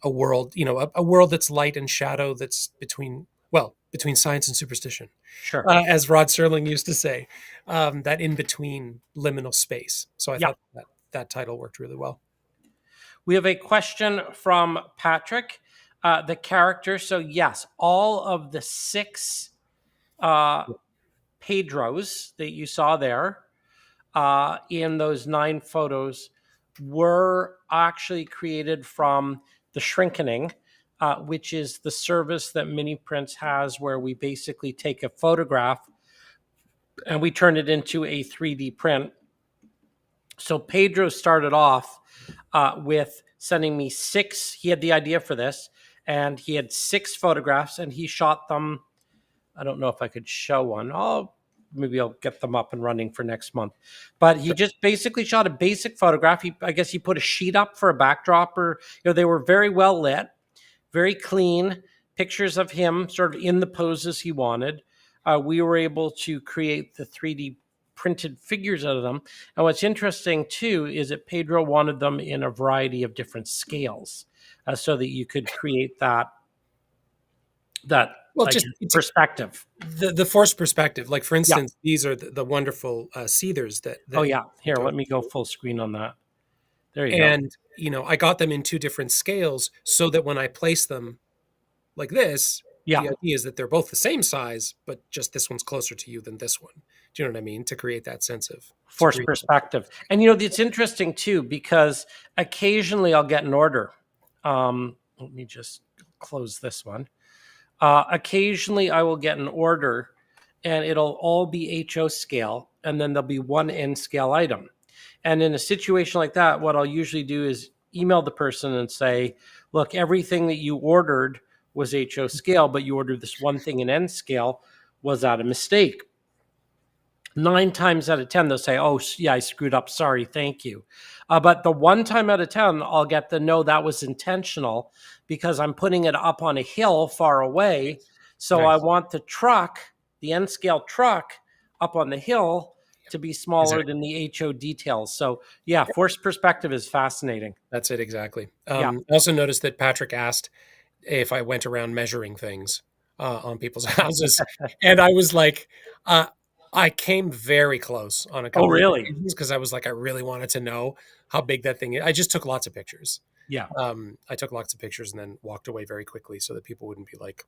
world, a world that's light and shadow that's between science and superstition, sure. as Rod Serling used to say, that in between liminal space. So I Yeah. thought that title worked really well. We have a question from Patrick. The character. So yes, all of the 6 Pedros that you saw there in those 9 photos were actually created from the Shrinkening, which is the service that Miniprints has, where we basically take a photograph and we turn it into a 3D print. So Pedro started off with sending me 6. He had the idea for this, and he had 6 photographs, and he shot them. I don't know if I could show one. Maybe I'll get them up and running for next month. But he just basically shot a basic photograph. I guess he put a sheet up for a backdrop, or they were very well lit, very clean pictures of him, sort of in the poses he wanted. We were able to create the 3D printed figures out of them. And what's interesting too is that Pedro wanted them in a variety of different scales, so that you could create that Well, like just it's perspective. the forced perspective. Like, for Yeah. instance, these are the wonderful seethers that Oh you yeah. Here, talked let me go about. full screen on that. There you go. And I got them in 2 different scales so that when I place them like this, Yeah. the idea is that they're both the same size, but just this one's closer to you than this one. Do you know what I mean? To create that sense of Forced perspective. And it's interesting too, because occasionally I'll get an order. Let me just close this one. Occasionally I will get an order and it'll all be HO scale, and then there'll be one N scale item. And in a situation like that, what I'll usually do is email the person and say, look, everything that you ordered was HO scale, but you ordered this one thing in N scale. Was that a mistake? 9 times out of 10, they'll say, oh, yeah, I screwed up. Sorry. Thank you. But the one time out of 10, I'll get the no, that was intentional because I'm putting it up on a hill far away. So I Nice. want the truck, the N scale truck up on the hill to be smaller Exactly. than the HO details. So yeah, forced perspective is fascinating. That's it exactly. Yeah. I also noticed that Patrick asked if I went around measuring things on people's houses, and I was like, uh, I came very close on a Oh, couple of really? occasions because I was like, I really wanted to know how big that thing is. I just took lots of pictures. Yeah. I took lots of pictures and then walked away very quickly so that people wouldn't be like,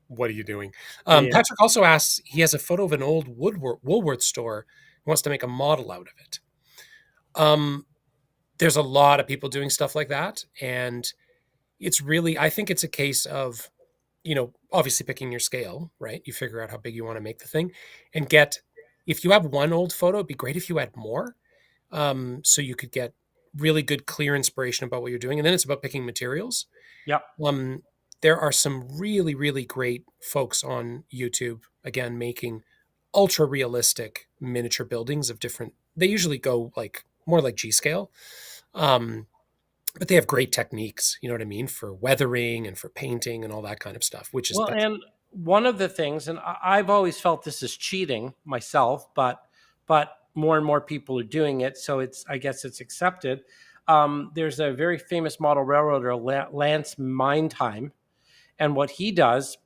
"What are you doing?" Yeah. Patrick also asks. He has a photo of an old Woolworth store. He wants to make a model out of it. Um, there's a lot of people doing stuff like that, and it's really, I think it's a case of, obviously picking your scale, right? You figure out how big you want to make the thing and if you have one old photo, it'd be great if you had more. So you could get really good, clear inspiration about what you're doing. And then it's about picking materials. Yeah. Um, there are some really, really great folks on YouTube, again, making ultra realistic miniature buildings of different, they usually go like more like G scale. Um, but they have great techniques, you know what I mean, for weathering and for painting and all that kind of stuff, which is Well, that's and one of the things, and I've always felt this is cheating myself, but more and more people are doing it, so it's I guess it's accepted. There's a very famous model railroader, Lance Mindtime, and what he does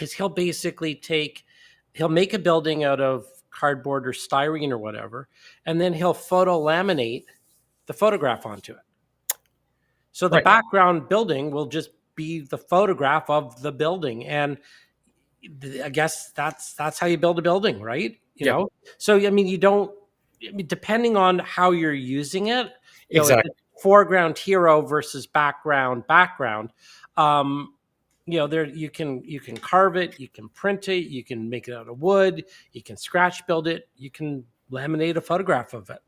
is he'll make a building out of cardboard or styrene or whatever, and then he'll photo laminate the photograph onto it. So the right. background building will just be the photograph of the building, and I guess that's how you build a building, right? You Yep. know, so I mean, you don't. I mean, depending on how you're using it, if it's Exactly. foreground hero versus background. Um, there you can carve it, you can print it, you can make it out of wood, you can scratch build it, you can laminate a photograph of it.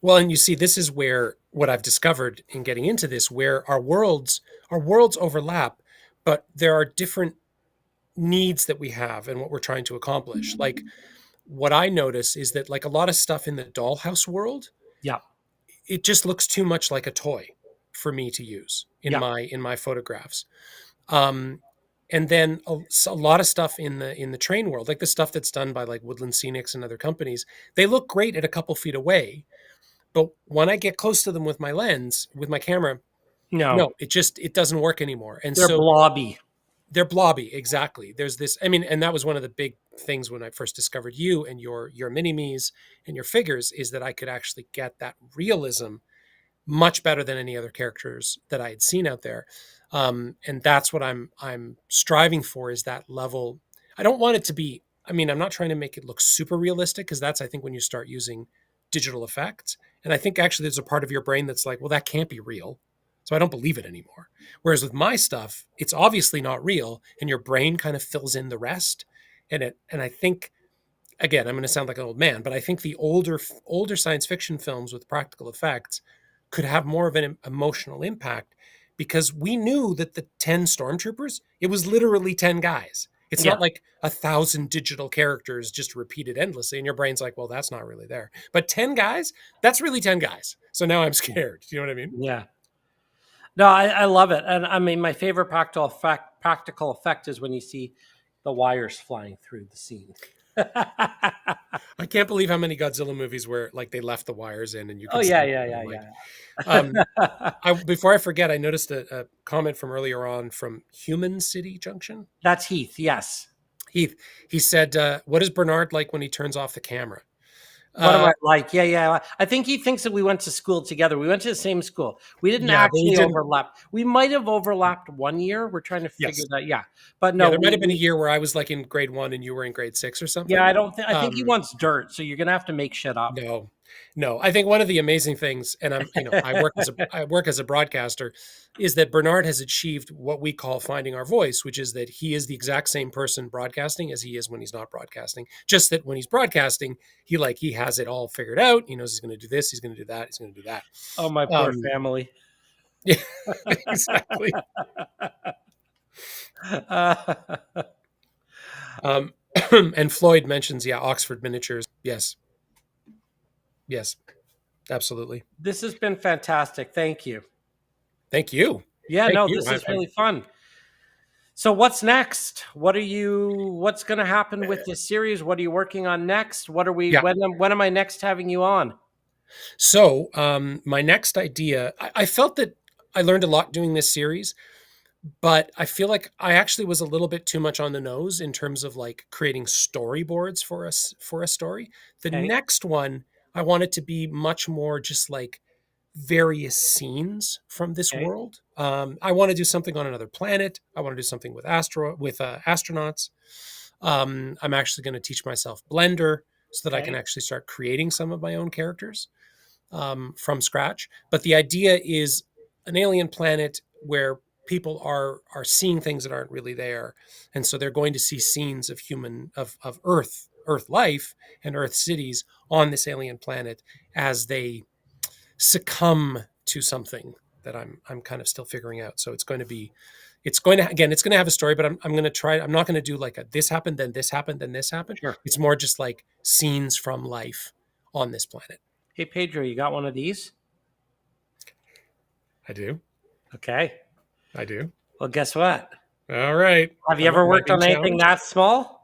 Well, and you see, this is where what I've discovered in getting into this, where our worlds overlap, but there are different needs that we have and what we're trying to accomplish. Like what I notice is that like a lot of stuff in the dollhouse world, Yeah, it just looks too much like a toy for me to use in yeah, my photographs. Um, and then a lot of stuff in the train world, like the stuff that's done by like Woodland Scenics and other companies, they look great at a couple feet away, but when I get close to them with my lens, with my camera, no, no, it doesn't work anymore. And they're so blobby. they're blobby, exactly. There's this, I mean, and that was one of the big things when I first discovered you and your mini me's and your figures, is that I could actually get that realism much better than any other characters that I had seen out there. And that's what I'm striving for, is that level. I don't want it to be. I mean, I'm not trying to make it look super realistic, because that's, I think, when you start using digital effects. And I think actually there's a part of your brain that's like, well, that can't be real, so I don't believe it anymore. Whereas with my stuff, it's obviously not real, and your brain kind of fills in the rest. And I think, again, I'm going to sound like an old man, but I think the older science fiction films with practical effects could have more of an emotional impact, because we knew that the 10 stormtroopers, it was literally 10 guys. It's Yeah, not like 1,000 digital characters just repeated endlessly, and your brain's like, well, that's not really there. But 10 guys, that's really 10 guys. So now I'm scared. Do you know what I mean? yeah. No, I love it, and I mean, my favorite practical effect is when you see the wires flying through the scene. I can't believe how many Godzilla movies where like they left the wires in and you Oh can see yeah, it. yeah, And yeah, I'm like, um, yeah. before I forget, I noticed a comment from earlier on from Human City Junction. That's Heath. Yes. Heath, he said, "What is Bernard like when he turns off the camera?" What am Uh, I like? Yeah, yeah. I think he thinks that we went to school together. We went to the same school. We didn't yeah, but we actually didn't. overlap. We might have overlapped one year. We're trying to figure Yes, that. Yeah, but yeah, no, there might we, have been a we year where I was like in grade 1 and you were in grade 6 or yeah. something. I don't think. I think he Um, wants dirt. So you're gonna have to make shit up. no, No, I think one of the amazing things, and I work as a broadcaster, is that Bernard has achieved what we call finding our voice, which is that he is the exact same person broadcasting as he is when he's not broadcasting. Just that when he's broadcasting, he has it all figured out. He knows he's going to do this, he's going to do that, he's going to do that. Oh, my poor family. Yeah, exactly. And Floyd mentions, yeah, Oxford miniatures. Yes, yes, absolutely. This has been fantastic. Thank you. Thank you. Yeah, Thank no, you. this is really fun. So what's next? What's going to happen with this series? What are you working on next? Yeah. When am I next having you on? So, my next idea, I felt that I learned a lot doing this series, but I feel like I actually was a little bit too much on the nose in terms of like creating storyboards for a story. The Okay. next one, I want it to be much more just like various scenes from this Okay. world. I want to do something on another planet. I want to do something with astronauts. I'm actually going to teach myself Blender so that I can Okay. actually start creating some of my own characters from scratch. But the idea is an alien planet where people are seeing things that aren't really there, and so they're going to see scenes of Earth life and Earth cities on this alien planet as they succumb to something that I'm kind of still figuring out. So it's going to again, it's going to have a story, but I'm going to try. I'm not going to do like a this happened, then this happened, then this happened. Sure. It's more just like scenes from life on this planet. Hey, Pedro, you got one of these? I do. Okay. I do. Well, guess what? All right. Have you ever Am I worked being on anything challenged? that small?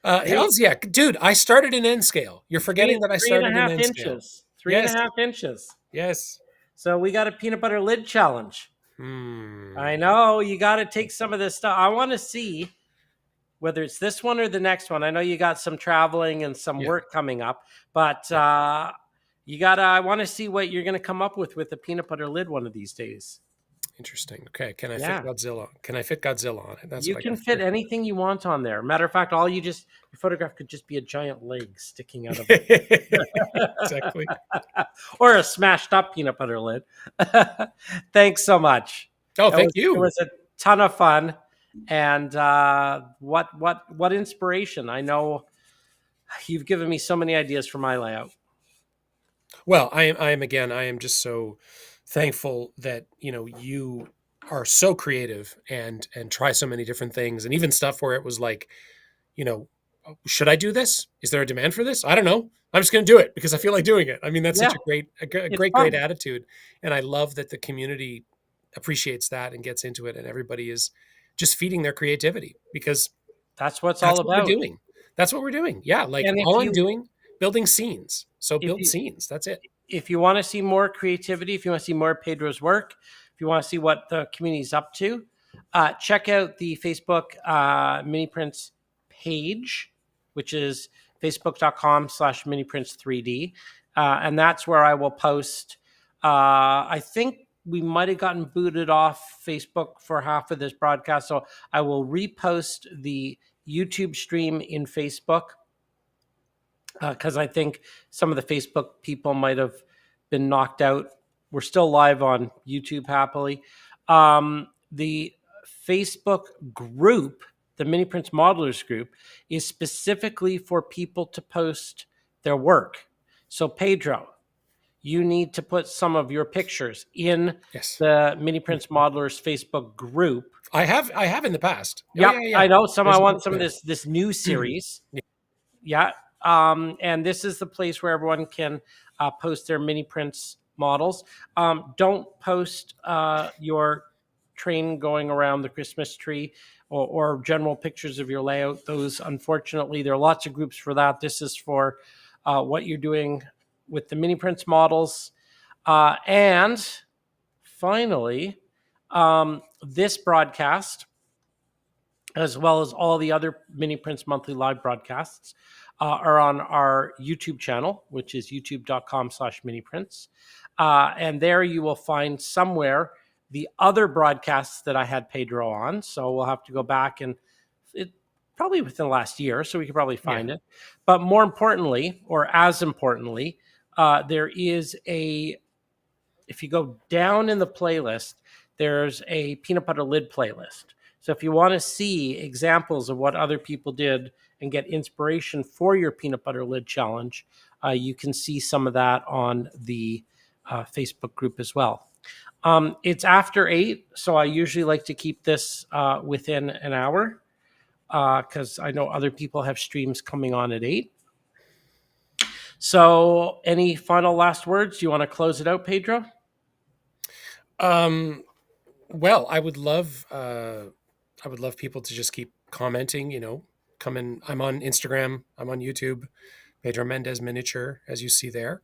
Hells yeah, dude! I started in N scale. You're forgetting that I Three and a started in half N scale. inches. Three and a Yes. half inches. Yes. So we got a peanut butter lid challenge. I Hmm. know you got to take some of this stuff. I want to see whether it's this one or the next one. I know you got some traveling and some Yeah. work coming up, but Yeah. I want to see what you're going to come up with the peanut butter lid one of these days. Interesting. Okay. Can I fit Yeah. Godzilla? Can I fit Godzilla on it? That's You what I got can to fit figure. anything you want on there. Matter of fact, your photograph could just be a giant leg sticking out of Exactly. or a smashed up peanut butter lid. Thanks so much. Oh, It thank was it you. was a ton of fun, and what inspiration! I know you've given me so many ideas for my layout. Well, I am just so thankful that you are so creative and try so many different things, and even stuff where it was like, you know, should I do this? Is there a demand for this? I don't know. I'm just going to do it because I feel like doing it. I mean, that's Yeah, such a it's great fun. attitude, and I love that the community appreciates that and gets into it, and everybody is just feeding their creativity because That's what's all that's what we're about. doing. That's what we're doing. Yeah, like And all I'm doing, building scenes. So if build you scenes. That's it. if you want to see more creativity, if you want to see more Pedro's work, if you want to see what the community's up to, check out the Facebook Mini Prints page, which is facebook.com/miniprints3D. And that's where I will post. I think we might have gotten booted off Facebook for half of this broadcast. So I will repost the YouTube stream in Facebook because I think some of the Facebook people might have been knocked out. We're still live on YouTube happily. The Facebook group, the Mini Prince Modelers group, is specifically for people to post their work. So, Pedro, you need to put some of your pictures in Yes. the Mini Prince Modelers Facebook group. I have in the past. Oh Yep, yeah, yeah. I know. I There's a want group some of there. this new series. Yeah. Yeah. And this is the place where everyone can post their mini prints models. Don't post your train going around the Christmas tree or general pictures of your layout. Those, unfortunately, there are lots of groups for that. This is for what you're doing with the mini prints models. And finally, this broadcast as well as all the other Mini Prints monthly live broadcasts, are on our YouTube channel, which is youtube.com/miniprints. And there you will find somewhere the other broadcasts that I had Pedro on. So we'll have to go back and it probably within the last year, so we could probably Yeah. find it. But more importantly, or as importantly, there is if you go down in the playlist, there's a peanut butter lid playlist. So if you want to see examples of what other people did and get inspiration for your peanut butter lid challenge, you can see some of that on the Facebook group as well. It's after 8, so I usually like to keep this within an hour because I know other people have streams coming on at 8. So any final last words? Do you want to close it out, Pedro? Well, I would love people to just keep commenting. Come in. I'm on Instagram. I'm on YouTube. Pedro Mendes Miniature, as you see there,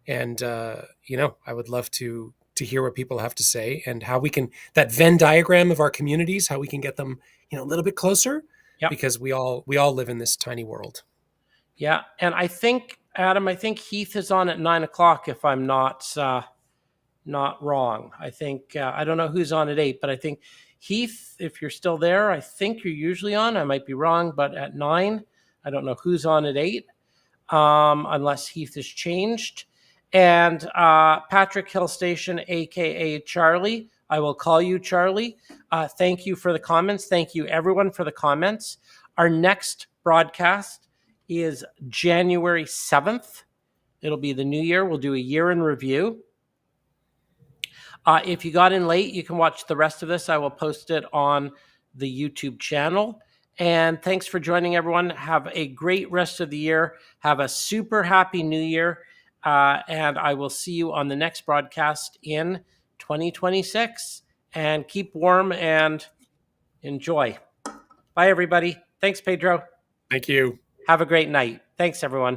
and I would love to hear what people have to say and how we can that Venn diagram of our communities, how we can get them a little bit closer, Yeah. because we all live in this tiny world. Yeah, and I think Adam, I think Heath is on at 9 o'clock. If I'm not wrong, I think I don't know who's on at 8, but I think Heath, if you're still there, I think you're usually on. I might be wrong, but at 9, I don't know who's on at 8, unless Heath has changed. And Patrick Hill Station, aka Charlie, I will call you Charlie. Thank you for the comments. Thank you everyone for the comments. Our next broadcast is January 7th. It'll be the new year. We'll do a year in review. If you got in late, you can watch the rest of this. I will post it on the YouTube channel. And thanks for joining, everyone. Have a great rest of the year. Have a super happy new year. And I will see you on the next broadcast in 2026. And keep warm and enjoy. Bye, everybody. Thanks, Pedro. Thank you. Have a great night. Thanks, everyone.